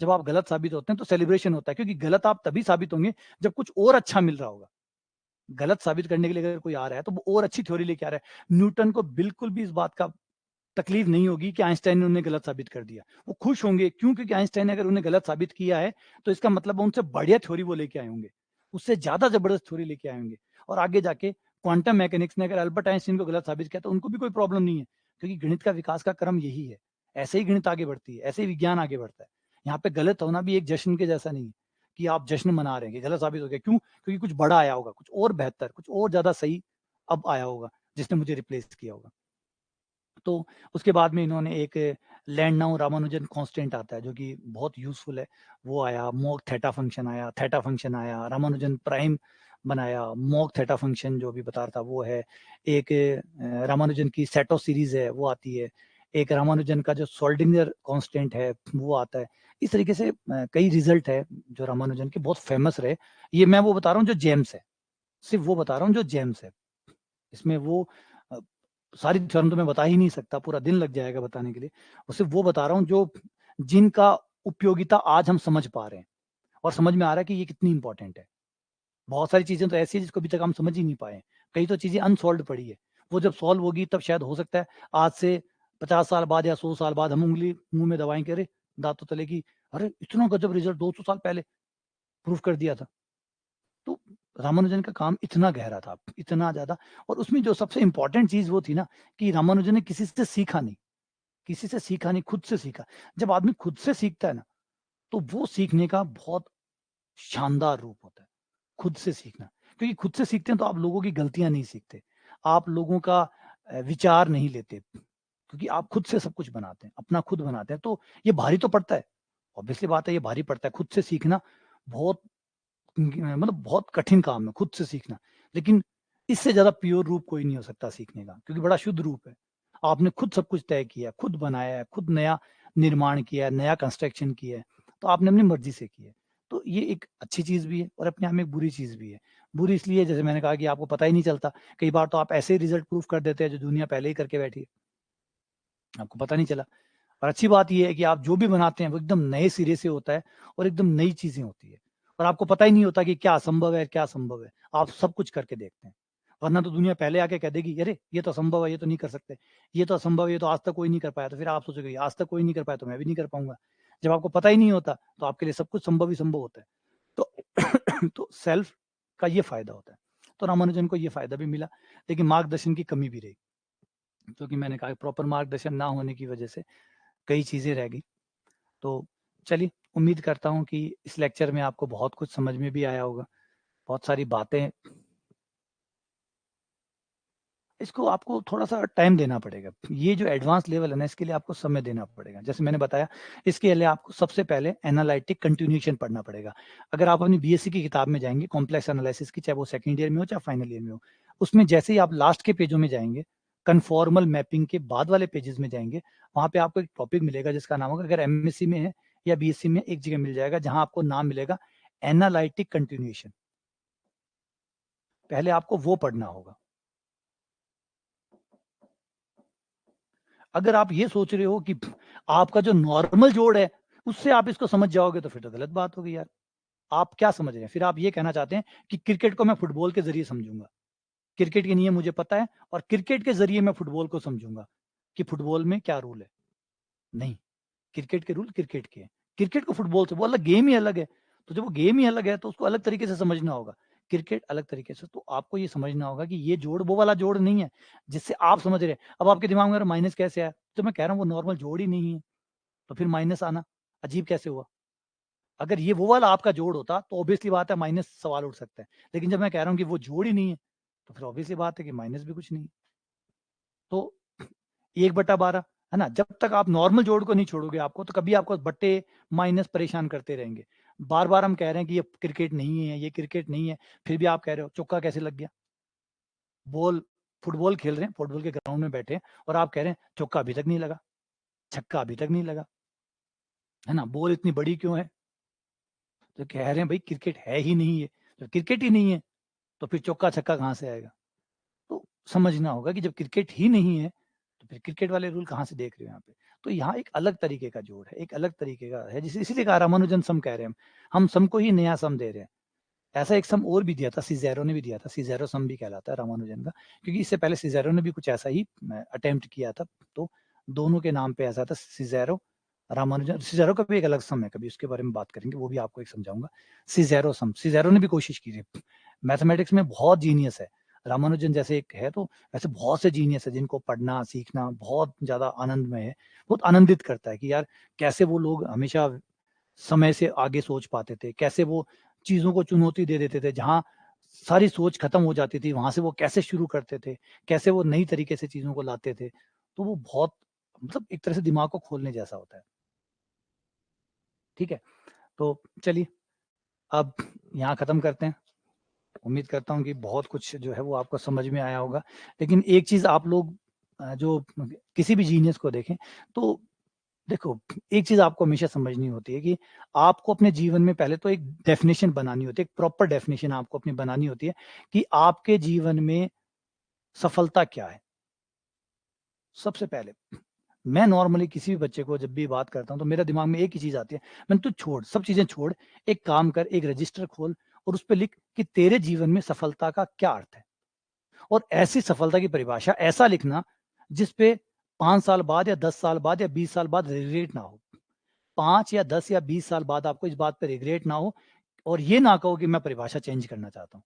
जब आप गलत साबित होते हैं तो सेलिब्रेशन होता है, क्योंकि गलत आप तभी साबित होंगे जब कुछ और अच्छा मिल रहा होगा। गलत साबित करने के लिए अगर कोई आ रहा है तो वो और अच्छी थ्योरी लेके आ रहा है। न्यूटन को बिल्कुल भी इस बात का तकलीफ नहीं होगी कि आइंस्टाइन ने उन्हें गलत साबित कर दिया। वो खुश होंगे, क्यों? क्योंकि आइंस्टाइन ने अगर उन्हें गलत साबित किया है तो इसका मतलब उनसे बढ़िया थ्योरी वो लेके आए होंगे, उससे ज्यादा जबरदस्त थ्योरी लेके आए होंगे। और आगे जाके क्वांटम मैकेनिक्स ने अगर अल्बर्ट आइंस्टाइन को गलत साबित किया तो उनको भी कोई प्रॉब्लम नहीं है, क्योंकि गणित का विकास का क्रम यही है। ऐसे ही गणित आगे बढ़ती है, ऐसे ही विज्ञान आगे बढ़ता है। यहाँ पे गलत होना भी एक जश्न के जैसा नहीं है कि आप जश्न मना रहे हैं कि गलत साबित हो गया। क्यों? क्योंकि कुछ बड़ा आया होगा, कुछ और बेहतर, कुछ और ज्यादा सही अब आया होगा, जिसने मुझे रिप्लेस किया होगा। तो उसके बाद में इन्होंने एक लैंडनाउ रामानुजन कांस्टेंट आता है जो कि बहुत यूजफुल है, वो आया। मोक थीटा फंक्शन आया, थीटा फंक्शन आया, रामानुजन प्राइम बनाया, मॉक थीटा फंक्शन जो भी बता रहा था वो है, एक रामानुजन की सेटो सीरीज है वो आती है, एक रामानुजन का जो सोल्डिंगर कांस्टेंट है वो आता है। इस तरीके से कई रिजल्ट है जो रामानुजन के बहुत फेमस रहे। ये मैं वो बता रहा हूँ जो जेम्स है, सिर्फ वो बता रहा हूँ जो जेम्स है। इसमें वो अ, सारी थ्योरम तो मैं बता ही नहीं सकता, पूरा दिन लग जाएगा बताने के लिए। और सिर्फ वो बता रहा हूँ जो जिनका उपयोगिता आज हम समझ पा रहे हैं और समझ में आ रहा है कि ये कितनी इंपॉर्टेंट है। बहुत सारी चीजें तो ऐसी है जिसको अभी तक हम समझ ही नहीं पाए, कई तो चीजें अनसॉल्व पड़ी है। वो जब सॉल्व होगी तब शायद हो सकता है आज से 50 साल बाद या 100 साल बाद हम उंगली मुंह में दबाएं के अरे दांतों तले की, अरे इतना गजब रिजल्ट 200 साल पहले प्रूफ कर दिया था। तो रामानुजन का काम इतना गहरा था, इतना ज्यादा। और उसमें जो सबसे इंपॉर्टेंट चीज वो थी ना कि रामानुजन ने किसी से सीखा नहीं, किसी से सीखा नहीं, खुद से सीखा। जब आदमी खुद से सीखता है ना तो वो सीखने का बहुत शानदार रूप होता है, खुद से सीखना। क्योंकि खुद से सीखते हैं तो आप लोगों की गलतियां नहीं सीखते, आप लोगों का विचार नहीं लेते, क्योंकि आप खुद से सब कुछ बनाते हैं, अपना खुद बनाते हैं। तो ये भारी तो पड़ता है, ऑब्वियसली बात है, ये भारी पड़ता है खुद से सीखना। बहुत मतलब बहुत कठिन काम है खुद से सीखना। लेकिन इससे ज्यादा प्योर रूप कोई नहीं हो सकता सीखने का, क्योंकि बड़ा शुद्ध रूप है। आपने खुद सब कुछ तय किया, खुद बनाया है, खुद नया निर्माण किया है, नया कंस्ट्रक्शन किया है, तो आपने अपनी मर्जी से किया है। तो ये एक अच्छी चीज भी है और अपने आप में एक बुरी चीज भी है। बुरी इसलिए जैसे मैंने कहा कि आपको पता ही नहीं चलता, कई बार तो आप ऐसे रिजल्ट प्रूफ कर देते हैं जो दुनिया पहले ही करके बैठी है, आपको पता नहीं चला। और अच्छी बात यह है कि आप जो भी बनाते हैं वो एकदम नए सिरे से होता है और एकदम नई चीजें होती है, और आपको पता ही नहीं होता कि क्या असंभव है क्या संभव है, आप सब कुछ करके देखते हैं। वरना तो दुनिया पहले आके कह देगी अरे ये तो असंभव है, ये तो नहीं कर सकते, ये तो असंभव है, ये तो आज तक कोई नहीं कर पाया। तो फिर आप सोचोगे आज तक कोई नहीं कर पाया तो मैं भी नहीं कर पाऊंगा। जब आपको पता ही नहीं होता तो आपके लिए सब कुछ संभव ही संभव होता है। तो तो सेल्फ का ये फायदा होता है। तो रामानुजन को ये फायदा भी मिला, लेकिन मार्गदर्शन की कमी भी रही, क्योंकि मैंने कहा प्रॉपर मार्गदर्शन ना होने की वजह से कई चीजें रह गई। तो चलिए, उम्मीद करता हूँ कि इस लेक्चर में आपको बहुत कुछ समझ में भी आया होगा, बहुत सारी बातें। इसको आपको थोड़ा-सा टाइम देना पड़ेगा। ये जो एडवांस लेवल है ना, इसके लिए आपको समय देना पड़ेगा। जैसे मैंने बताया, इसके लिए आपको सबसे पहले एनालिटिक कंटिन्यूएशन पढ़ना पड़ेगा। अगर आप अपनी बीएससी की किताब में जाएँगे, कॉम्प्लेक्स एनालिसिस की, चाहे वो सेकंड ईयर में हो, चाहे फाइनल ईयर में हो, उसमें जैसे ही आप लास्ट के पेजों में जाएँगे, कन्फॉर्मल मैपिंग के बाद वाले पेजेज़ में जाएँगे, वहाँ पे आपको एक टॉपिक मिलेगा जिसका नाम होगा, अगर एमएससी में है या बीएससी में, एक जगह मिल जाएगा, जहाँ आपको नाम मिलेगा एनालिटिक कंटिन्यूएशन। पहले आपको वो पढ़ना होगा। अगर आप ये सोच रहे हो कि आपका जो नॉर्मल जोड़ है उससे आप इसको समझ जाओगे तो फिर तो गलत बात होगी यार। आप क्या समझ रहे हैं? फिर आप ये कहना चाहते हैं कि क्रिकेट को मैं फुटबॉल के ज़रिए समझूँगा। क्रिकेट के नियम मुझे पता है और क्रिकेट के ज़रिए मैं फुटबॉल को समझूँगा कि फुटबॉल में क्या रूल है। नहीं, क्रिकेट के रूल क्रिकेट के हैं। क्रिकेट को फुटबॉल से, वो अलग गेम ही अलग है। तो जब वो गेम ही अलग है तो उसको अलग तरीके से समझना होगा। क्रिकेट अलग तरीके से, तो आपको ये समझना होगा कि ये जोड़ वो वाला जोड़ नहीं है जिससे आप समझ रहे हैं। अब आपके दिमाग में अगर माइनस कैसे आया? तो मैं कह रहा हूँ वो नॉर्मल जोड़ ही नहीं है, तो फिर माइनस आना अजीब कैसे हुआ? अगर ये वो वाला आपका जोड़ होता तो ऑब्वियसली बात है माइनस सवाल उठ सकता है। लेकिन जब मैं कह रहा हूँ कि वो जोड़ ही नहीं है, तो फिर ऑब्वियसली बात है कि माइनस भी कुछ नहीं है। तो 1/12 है ना? जब तक आप नॉर्मल जोड़ को नहीं छोड़ोगे आपको, तो कभी आपको बट्टे, माइनस परेशान करते रहेंगे। बार-बार हम कह रहे हैं कि ये क्रिकेट नहीं है, ये क्रिकेट नहीं है, फिर भी आप कह रहे हो चौका कैसे लग गया? बॉल फुटबॉल खेल रहे हैं, फुटबॉल के ग्राउंड में बैठे हैं और आप कह रहे हैं चौका अभी तक नहीं लगा, छक्का अभी तक नहीं लगा, है ना? बॉल इतनी बड़ी क्यों है? तो कह रहे हैं भाई क्रिकेट है ही नहीं है। जब क्रिकेट ही नहीं है, तो फिर चौका-छक्का कहाँ से आएगा? तो समझना होगा कि जब क्रिकेट ही नहीं है, तो फिर क्रिकेट वाले रूल कहाँ से देख रहे हो यहाँ पे? तो यहाँ एक अलग तरीके का जोड़ है, एक अलग तरीके का है, जिसे इसीलिए कहा रामानुजन सम कह रहे हैं हम सम को ही नया सम दे रहे हैं। ऐसा एक सम और भी दिया था, सिज़ेरो ने भी दिया था, सिज़ेरो सम भी कहलाता है रामानुजन का, क्योंकि इससे पहले सिज़ेरो ने भी कुछ ऐसा ही अटेम्प्ट किया था। तो दोनों के नाम पे ऐसा था, सिज़ेरो, रामानुजन। सिज़ेरो का भी एक अलग सम है, कभी उसके बारे में बात करेंगे, वो भी आपको एक समझाऊँगा। सिज़ेरो सम, सिज़ेरो ने भी कोशिश की थी। मैथमेटिक्स में बहुत जीनियस है, रामानुजन जैसे एक है, तो ऐसे बहुत से जीनियस है जिनको पढ़ना, सीखना बहुत ज़्यादा आनंदमय है। बहुत आनंदित करता है कि यार कैसे वो लोग हमेशा समय से आगे सोच पाते थे, कैसे वो चीज़ों को चुनौती दे देते थे, जहाँ सारी सोच खत्म हो जाती थी, वहाँ से वो कैसे शुरू करते थे, कैसे वो नई तरीके से चीज़ों को लाते थे। तो वो बहुत, मतलब एक तरह से दिमाग को खोलने जैसा होता है। ठीक है? तो चलिए अब यहाँ खत्म करते हैं। उम्मीद करता हूँ कि बहुत कुछ जो है वो आपको समझ में आया होगा। लेकिन एक चीज़ आप लोग जो किसी भी जीनियस को देखें, तो देखो, एक चीज़ आपको हमेशा समझनी होती है कि आपको अपने जीवन में पहले तो एक डेफ़िनेशन बनानी होती है, एक प्रॉपर डेफ़िनेशन आपको अपनी बनानी होती है कि आपके जीवन में सफलता क्या है? सबसे पहले, मैं नॉर्मली किसी भी बच्चे को जब भी बात करता हूँ, तो मेरे दिमाग में एक ही चीज़ आती है, मैंने तू छोड़, सब चीज़ें छोड़, एक काम कर, एक रजिस्टर खोल और उसपे लिख कि तेरे जीवन में सफलता का क्या अर्थ है? और ऐसी सफलता की परिभाषा ऐसा लिखना, जिस पे 5 साल बाद या 10 साल बाद या 20 साल बाद रिग्रेट ना हो। 5 या 10 या 20 साल बाद आपको इस बात पे रिग्रेट ना हो और ये ना कहो कि मैं परिभाषा चेंज करना चाहता हूँ,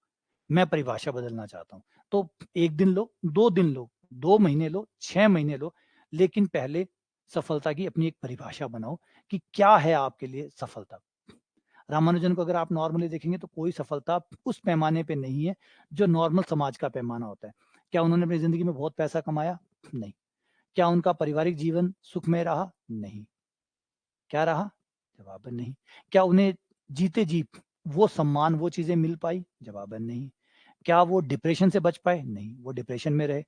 मैं परिभाषा बदलना चाहता हूँ। तो 1 दिन लो, 2 दिन लो, 2 महीने लो, 6 महीने लो, लेकिन पहले सफलता की अपनी एक परिभाषा बनाओ कि क्या है आपके लिए सफलता? रामानुजन को अगर आप नॉर्मली देखेंगे तो कोई सफलता उस पैमाने पे नहीं है, जो नॉर्मल समाज का पैमाना होता है। क्या उन्होंने अपनी ज़िंदगी में बहुत पैसा कमाया? नहीं। क्या उनका पारिवारिक जीवन सुखमय रहा? नहीं। क्या रहा? जवाब है नहीं। क्या उन्हें जीते जी वो सम्मान, वो चीज़ें मिल पाई? जवाब है नहीं। क्या वो डिप्रेशन से बच पाए? नहीं, वो डिप्रेशन में रहे।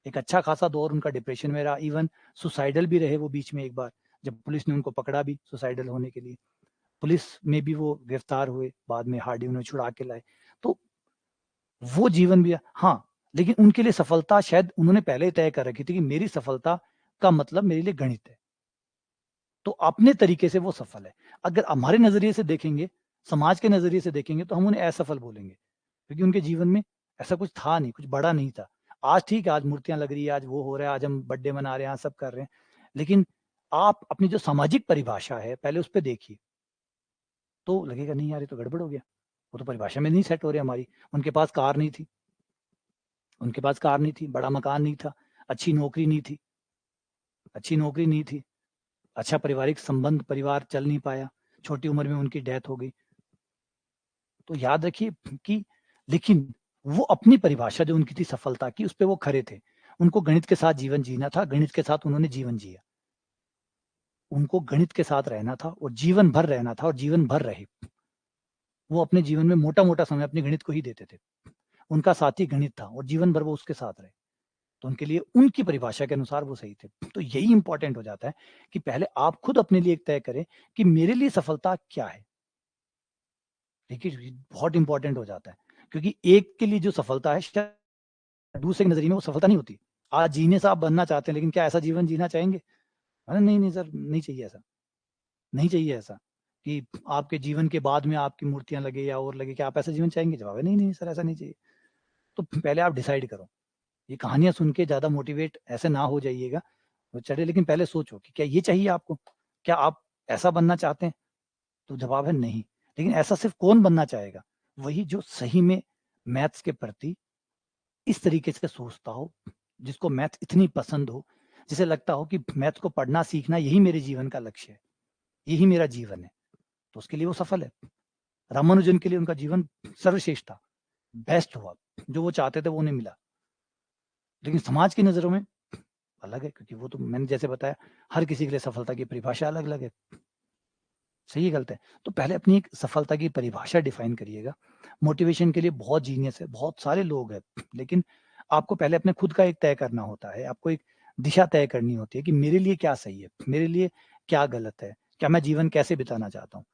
एक अच्छा खासा दौर उनका डिप्रेशन में रहा, इवन सुसाइडल भी रहे वो बीच में एक बार, जब पुलिस ने उनको पकड़ा भी सुसाइडल होने के लिए। पुलिस में भी वो गिरफ्तार हुए, बाद में हार्डी उन्हें छुड़ा के लाए। तो वो जीवन भी हाँ, लेकिन उनके लिए सफलता शायद उन्होंने पहले ही तय कर रखी थी कि मेरी सफलता का मतलब मेरे लिए गणित है। तो अपने तरीके से वो सफल है। अगर हमारे नज़रिए से देखेंगे, समाज के नज़रिए से देखेंगे तो हम उन्हें असफल बोलेंगे, क्योंकि उनके जीवन में ऐसा कुछ था नहीं, कुछ बड़ा नहीं था। आज ठीक है, आज मूर्तियाँ लग रही है, आज वो हो रहा है, आज हम बर्थडे मना रहे हैं, आज सब कर रहे हैं। लेकिन आप अपनी जो सामाजिक परिभाषा है, पहले उस पे देखिए, तो लगेगा नहीं यार ये तो गड़बड़ हो गया। वो तो परिभाषा में नहीं सेट हो रही हमारी। उनके पास कार नहीं थी, उनके पास कार नहीं थी, बड़ा मकान नहीं था, अच्छी नौकरी नहीं थी, अच्छी नौकरी नहीं थी, अच्छा पारिवारिक संबंध परिवार चल नहीं पाया, छोटी उम्र में उनकी डेथ हो गई। तो याद रखिए कि लेकिन वो अपनी परिभाषा जो उनकी थी सफलता की, उस पे वो खरे थे। उनको गणित के साथ जीवन जीना था, गणित के साथ उन्होंने जीवन जिया। उनको गणित के साथ रहना था और जीवन भर रहना था और जीवन भर रहे। वो अपने जीवन में मोटा-मोटा समय अपने गणित को ही देते थे। उनका साथी गणित था और जीवन भर वो उसके साथ रहे। तो उनके लिए उनकी परिभाषा के अनुसार वो सही थे। तो यही इम्पोर्टेंट हो जाता है कि पहले आप खुद अपने लिए एक तय करें कि मेरे लिए सफलता क्या है? देखिए, बहुत इम्पोर्टेंट हो जाता है, क्योंकि एक के लिए जो सफलता है शायद दूसरे की नज़रिए में वो सफलता नहीं होती। आज जीनियस आप बनना चाहते हैं, लेकिन क्या ऐसा जीवन जीना चाहेंगे? अरे नहीं, नहीं सर, नहीं चाहिए ऐसा। नहीं चाहिए ऐसा कि आपके जीवन के बाद में आपकी मूर्तियाँ लगे या और लगे, क्या आप ऐसा जीवन चाहेंगे? जवाब है नहीं, नहीं सर, ऐसा नहीं चाहिए। तो पहले आप डिसाइड करो। ये कहानियाँ सुन के ज़्यादा मोटिवेट ऐसे ना हो जाइएगा। तो चलिए, लेकिन पहले सोचो कि क्या ये चाहिए आपको? क्या आप ऐसा बनना चाहते हैं? तो जवाब है नहीं। लेकिन ऐसा सिर्फ़ कौन बनना चाहेगा? वही जो सही में मैथ्स के प्रति इस तरीके से सोचता हो, जिसको मैथ इतनी पसंद हो, जिसे लगता हो कि मैथ को पढ़ना सीखना यही मेरे जीवन का लक्ष्य है, यही मेरा जीवन है, तो उसके लिए वो सफल है। रामानुजन के लिए उनका जीवन सर्वश्रेष्ठ था, बेस्ट हुआ, जो वो चाहते थे वो उन्हें मिला। लेकिन समाज की नज़रों में अलग है, क्योंकि वो तो मैंने जैसे बताया, हर किसी के लिए सफलता की परिभाषा अलग-अलग है। सही है, गलत है? तो पहले अपनी एक सफलता की परिभाषा डिफाइन करिएगा। मोटिवेशन के लिए बहुत जीनियस है, बहुत सारे लोग हैं, लेकिन आपको पहले अपने खुद का एक तय करना होता है। आपको एक दिशा तय करनी होती है कि मेरे लिए क्या सही है, मेरे लिए क्या गलत है, क्या मैं जीवन कैसे बिताना चाहता हूँ।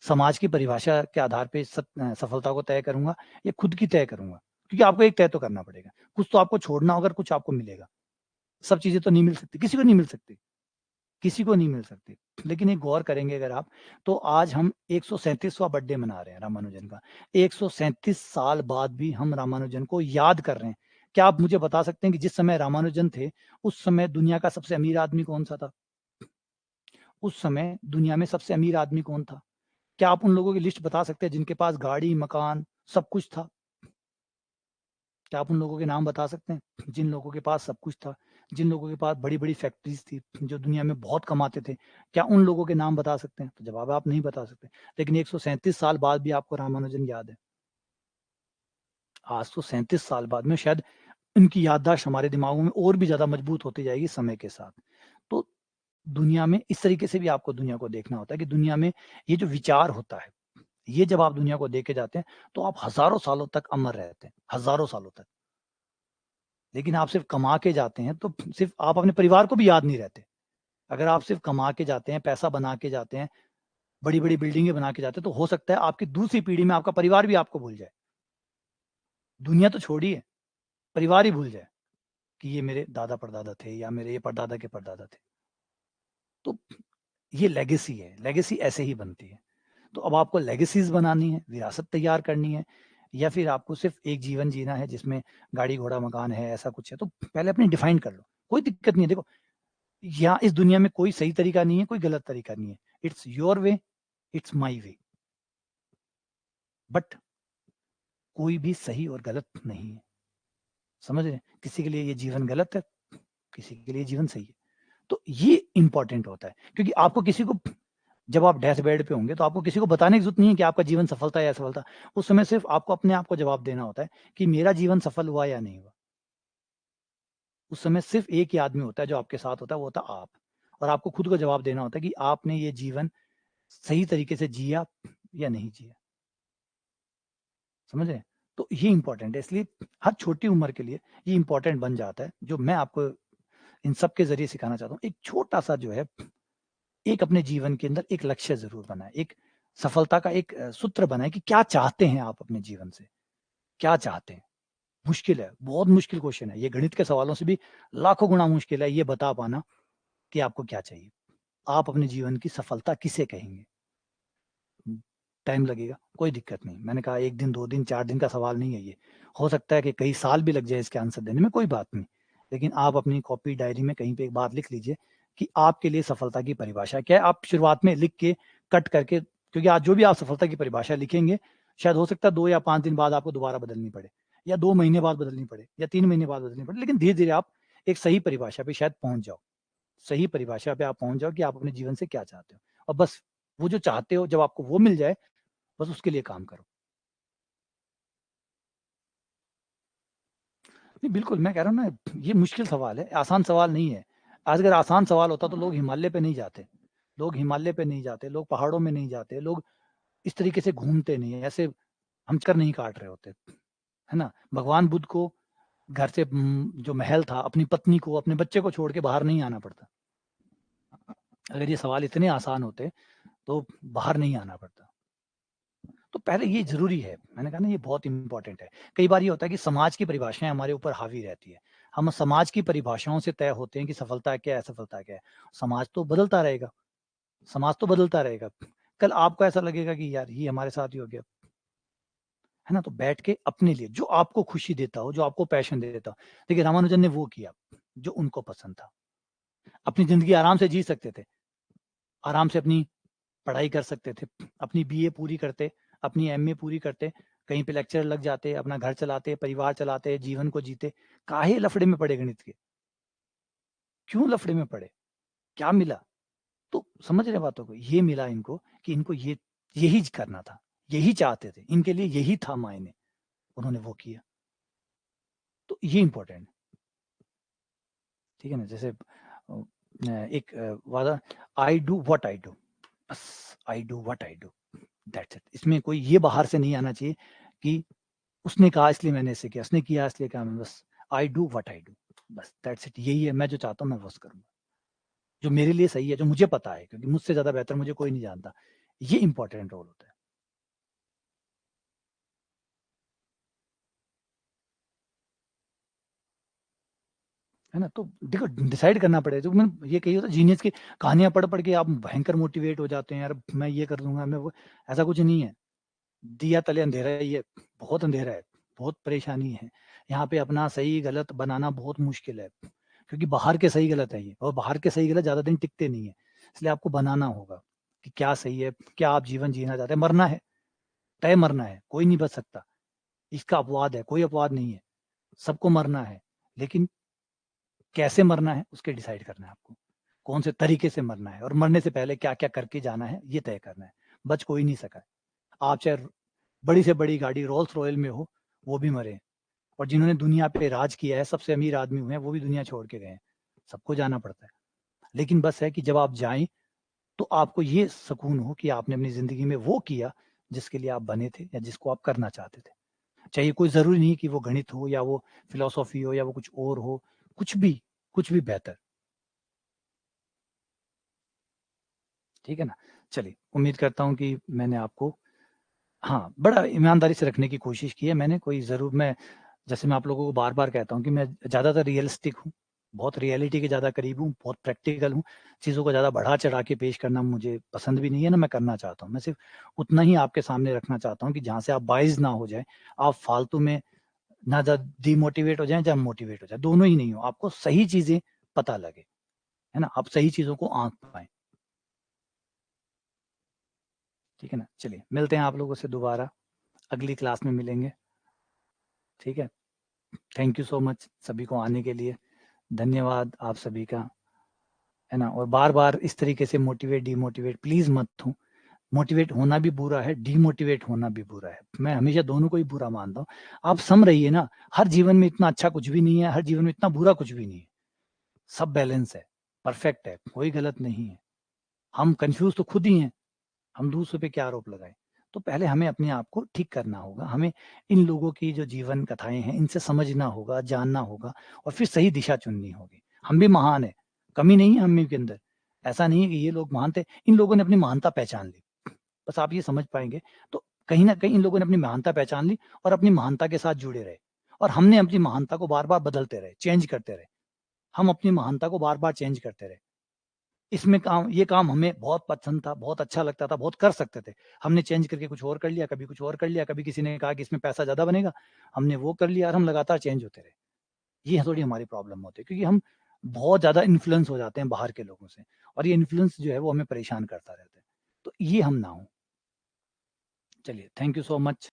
समाज की परिभाषा के आधार पे सफलता को तय करूँगा या खुद की तय करूँगा? क्योंकि आपको एक तय तो करना पड़ेगा। कुछ तो आपको छोड़ना होगा और कुछ आपको मिलेगा। सब चीज़ें तो नहीं मिल सकती, किसी को नहीं मिल सकती। किसी को नहीं मिल सकती। लेकिन एक गौर करेंगे अगर आप, तो आज हम 137वाँ बर्थडे मना रहे हैं रामानुजन का। 137 साल बाद भी हम रामानुजन को याद कर रहे हैं। क्या आप मुझे बता सकते हैं कि जिस समय रामानुजन थे, उस समय दुनिया का सबसे अमीर आदमी कौन-सा था? उस समय दुनिया में सबसे अमीर आदमी कौन था? क्या आप उन लोगों की लिस्ट बता सकते हैं जिनके पास गाड़ी, मकान, सब कुछ था? क्या आप उन लोगों के नाम बता सकते हैं? जिन लोगों के पास सब कुछ था, जिन लोगों के पास बड़ी-बड़ी फैक्ट्रीज़ थी, जो दुनिया में बहुत कमाते थे, क्या उन लोगों के नाम बता सकते हैं? तो जवाब है आप नहीं बता सकते। लेकिन 137 साल बाद भी आपको रामानुजन याद है। आज तो 37 साल बाद में शायद उनकी याददाश्त हमारे दिमागों में और भी ज़्यादा मजबूत होती जाएगी समय के साथ। तो दुनिया में इस तरीके से भी आपको दुनिया को देखना होता है कि दुनिया में ये जो विचार होता है, ये जब आप दुनिया को देके जाते हैं तो आप हजारों सालों तक अमर रहते हैं, हजारों सालों तक। लेकिन आप सिर्फ कमा के जाते हैं तो सिर्फ आप अपने परिवार को भी याद नहीं रहते। अगर आप सिर्फ कमा के जाते हैं, पैसा बना के जाते हैं, बड़ी बड़ी बिल्डिंगें बना के जाते हैं, तो हो सकता है आपकी दूसरी पीढ़ी में आपका परिवार भी आपको भूल जाए। दुनिया तो छोड़िए, परिवार ही भूल जाए कि ये मेरे दादा परदादा थे या मेरे ये परदादा के परदादा थे। तो ये लेगेसी है, लेगेसी ऐसे ही बनती है। तो अब आपको लेगेसीज बनानी है, विरासत तैयार करनी है, या फिर आपको सिर्फ एक जीवन जीना है जिसमें गाड़ी घोड़ा मकान है, ऐसा कुछ है, तो पहले अपनी डिफाइन कर लो। कोई दिक्कत नहीं है, देखो यहाँ इस दुनिया में कोई सही तरीका नहीं है, कोई गलत तरीका नहीं है। It's your way, it's my way, but कोई भी सही और गलत नहीं है। समझ रहे? किसी के लिए ये जीवन गलत है, किसी के लिए जीवन सही है। तो ये इंपॉर्टेंट होता है, क्योंकि आपको किसी को, जब आप डेथ बेड पे होंगे तो आपको किसी को बताने की जरूरत नहीं है कि आपका जीवन सफलता या असफलता। उस समय सिर्फ आपको अपने आप को जवाब देना होता है कि मेरा जीवन सफल हुआ या नहीं हुआ। उस समय सिर्फ एक ही आदमी होता है जो आपके साथ होता है, वो होता है आप। और आपको खुद को जवाब देना होता है कि आपने ये जीवन सही तरीके से जिया या नहीं जिया। समझ रहे? तो ये इंपॉर्टेंट है, इसलिए हर छोटी उम्र के लिए ये इंपॉर्टेंट बन जाता है। जो मैं आपको इन सब के जरिए सिखाना चाहता हूँ, एक छोटा सा जो है, एक अपने जीवन के अंदर एक लक्ष्य जरूर बनाए, एक सफलता का एक सूत्र बनाए कि क्या चाहते हैं आप अपने जीवन से, क्या चाहते हैं। मुश्किल है, बहुत मुश्किल क्वेश्चन है ये, गणित के सवालों से भी लाखों गुना मुश्किल है ये बता पाना कि आपको क्या चाहिए। आप अपने जीवन की सफलता किसे कहेंगे? टाइम लगेगा, कोई दिक्कत नहीं। मैंने कहा 1 दिन 2 दिन 4 दिन का सवाल नहीं है ये। हो सकता है कि कई साल भी लग जाए इसके आंसर देने में, कोई बात नहीं। लेकिन आप अपनी कॉपी डायरी में कहीं पे एक बात लिख लीजिए कि आपके लिए सफलता की परिभाषा क्या है। आप शुरुआत में लिख के कट करके, क्योंकि आज जो भी आप सफलता की परिभाषा लिखेंगे, शायद हो सकता है 2 या 5 दिन बाद आपको दोबारा बदलनी पड़े, या 2 महीने बाद बदलनी पड़े, या 3 महीने बाद बदलनी पड़े, लेकिन धीरे-धीरे आप एक सही परिभाषा पे शायद पहुँच जाओ। सही परिभाषा पे आप पहुँच जाओ कि आप अपने जीवन से क्या चाहते हो। और बस वो जो चाहते हो, जब आपको वो मिल जाए, बस उसके लिए काम करो। नहीं, बिल्कुल, मैं कह रहा हूँ ना, ये मुश्किल सवाल है, आसान सवाल नहीं है। आज अगर आसान सवाल होता तो लोग हिमालय पे नहीं जाते। लोग हिमालय पे नहीं जाते, लोग पहाड़ों में नहीं जाते, लोग इस तरीके से घूमते नहीं, ऐसे हम चक्कर नहीं काट रहे होते, है ना? भगवान बुद्ध को घर से जो महल था, अपनी पत्नी को, अपने बच्चे को छोड़ के बाहर नहीं आना पड़ता। अगर ये सवाल इतने आसान होते, तो बाहर नहीं आना पड़ता। तो पहले ये ज़रूरी है, मैंने कहा ना ये बहुत इम्पोर्टेंट है। कई बार ये होता है कि समाज की परिभाषाएँ हमारे ऊपर हावी रहती है। हम समाज की परिभाषाओं से तय होते हैं कि सफलता क्या है, असफलता क्या है। समाज तो बदलता रहेगा, समाज तो बदलता रहेगा। कल आपको ऐसा लगेगा कि यार ये हमारे साथ ही हो गया, है ना? तो बैठ के अपने लिए जो आपको खुशी देता हो, जो आपको पैशन देता हो। देखिए रामानुजन ने वो किया, जो उनको पसंद था। अपनी ज़िंदगी आराम से जी सकते थे, आराम से अपनी पढ़ाई कर सकते थे, अपनी बीए पूरी करते, अपनी एमए पूरी करते, कहीं पे लेक्चर लग जाते, अपना घर चलाते, परिवार चलाते, जीवन को जीते। काहे लफड़े में पड़े गणित के? क्यों लफड़े में पड़े? क्या मिला? तो समझ रहे बातों को? ये मिला इनको कि इनको ये यही करना था, यही चाहते थे, इनके लिए यही था मायने, उन्होंने वो किया। तो ये इम्पोर्टेंट है, ठीक है ना? जैसे एक वादा, I do what I do, बस I do what I do, that's it. इसमें कोई ये बाहर से नहीं आना चाहिए कि उसने कहा इसलिए मैंने ऐसे किया, उसने किया इसलिए कहा मैं, बस I do what I do, बस दैट्स इट। यही है, मैं जो चाहता हूँ मैं बस करूँगा, जो मेरे लिए सही है, जो मुझे पता है, क्योंकि मुझसे ज़्यादा बेहतर मुझे कोई नहीं जानता। ये इंपॉर्टेंट रोल होता है। है ना? तो देखो डिसाइड करना पड़ेगा। जो मैं ये कही होता है जीनियस की कहानियाँ पढ़-पढ़ के आप भयंकर मोटिवेट हो जाते हैं, यार मैं ये कर दूँगा, मैं वो, ऐसा कुछ नहीं है। दिया तले अंधेरा ही है, बहुत अंधेरा है, बहुत परेशानी है। यहाँ पे अपना सही-गलत बनाना बहुत मुश्किल है, क्योंकि बाहर के सही-गलत है ये, और बाहर के सही-गलत ज़्यादा दिन टिकते नहीं है। इसलिए आपको बनाना होगा कि क्या सही है, क्या आप जीवन जीना चाहते हैं। मरना है, तय मरना है, कोई नहीं बच सकता। इसका अपवाद है, कोई अपवाद नहीं है। सबको मरना है, लेकिन कैसे मरना है उसके डिसाइड करना है आपको। कौन से तरीके से मरना है और मरने से पहले क्या-क्या करके जाना है, ये तय करना है। बच कोई नहीं सका है। आप चाहे बड़ी से बड़ी गाड़ी रोल्स रॉयल में हो, वो भी मरे हैं। और जिन्होंने दुनिया पे राज किया है, सबसे अमीर आदमी हुए हैं, वो भी दुनिया छोड़ के गए हैं। सबको जाना पड़ता है। लेकिन बस है कि जब आप जाएँ, तो आपको ये सुकून हो कि आपने अपनी ज़िंदगी में वो किया, जिसके लिए आप बने थे या जिसको आप करना चाहते थे। चाहिए कोई ज़रूरी नहीं कि वो गणित हो या वो फ़िलॉसफ़ी हो या वो कुछ और हो, कुछ भी बेहतर। ठीक है ना? चलिए, उम्मीद करता हूँ कि मैंने आपको हाँ, बड़ा ईमानदारी से रखने की कोशिश की है मैंने, कोई ज़रूर मैं जैसे मैं आप लोगों को बार-बार कहता हूँ कि मैं ज़्यादातर रियलिस्टिक हूँ, बहुत रियलिटी के ज़्यादा करीब हूँ, बहुत प्रैक्टिकल हूँ, चीज़ों को ज़्यादा बढ़ा-चढ़ा के पेश करना मुझे पसंद भी नहीं है, ना मैं करना चाहता हूँ। मैं सिर्फ़ उतना ही आपके सामने रखना चाहता हूँ कि जहाँ से आप बायज़ ना हो जाएँ, आप फालतू में ना डिमोटिवेट हो जाएँ, या मोटिवेट हो जाएँ, दोनों ही नहीं हो, आपको सही चीज़ें पता लगे, है ना? आप सही चीज़ों को आँक पाएँ, ठीक है ना? चलिए, मिलते हैं आप लोगों से दोबारा, अगली क्लास में मिलेंगे, ठीक है? थैंक यू सो मच सभी को आने के लिए, धन्यवाद आप सभी का, है ना? और बार-बार इस तरीके से मोटिवेट, डिमोटिवेट प्लीज़ मत हो, मोटिवेट होना भी बुरा है, डिमोटिवेट होना भी बुरा है। मैं हमेशा दोनों को ही बुरा मानता हूँ। आप सम रहिए ना, हर जीवन में इतना अच्छा कुछ भी नहीं है, हर जीवन में इतना बुरा कुछ भी नहीं है। सब बैलेंस है, परफेक्ट है, कोई गलत नहीं है। हम कन्फ्यूज़ तो खुद ही हैं, हम दूसरों पे क्या आरोप लगाएँ? तो पहले हमें अपने आप को ठीक करना होगा, हमें इन लोगों की जो जीवन कथाएँ हैं, इनसे समझना होगा, जानना होगा और फिर सही दिशा चुननी होगी। हम भी महान हैं, कमी नहीं है हम में के अंदर। ऐसा नहीं है कि ये लोग महान थे, इन लोगों ने अपनी महानता पहचान ली। बस आप ये समझ पाएँगे, तो कहीं न कहीं इन लोगों ने अपनी महानता पहचान ली और अपनी महानता के साथ जुड़े रहे और हमने अपनी महानता को बार-बार बदलते रहे, चेंज करते रहे। हम अपनी महानता को बार-बार चेंज करते रहे। इसमें काम ये काम हमें बहुत पसंद था, बहुत अच्छा लगता था, बहुत कर सकते थे। हमने चेंज करके कुछ और कर लिया, कभी कुछ और कर लिया, कभी किसी ने कहा कि इसमें पैसा ज़्यादा बनेगा, हमने वो कर लिया और हम लगातार चेंज होते रहे। ये थोड़ी हमारी प्रॉब्लम होती है क्योंकि हम बहुत ज़्यादा इन्फ्लुएंस हो जाते हैं बाहर के लोगों से और ये इन्फ्लुएंस जो है वो हमें परेशान करता रहता है। तो ये हम ना हों। चलिए, थैंक यू सो मच।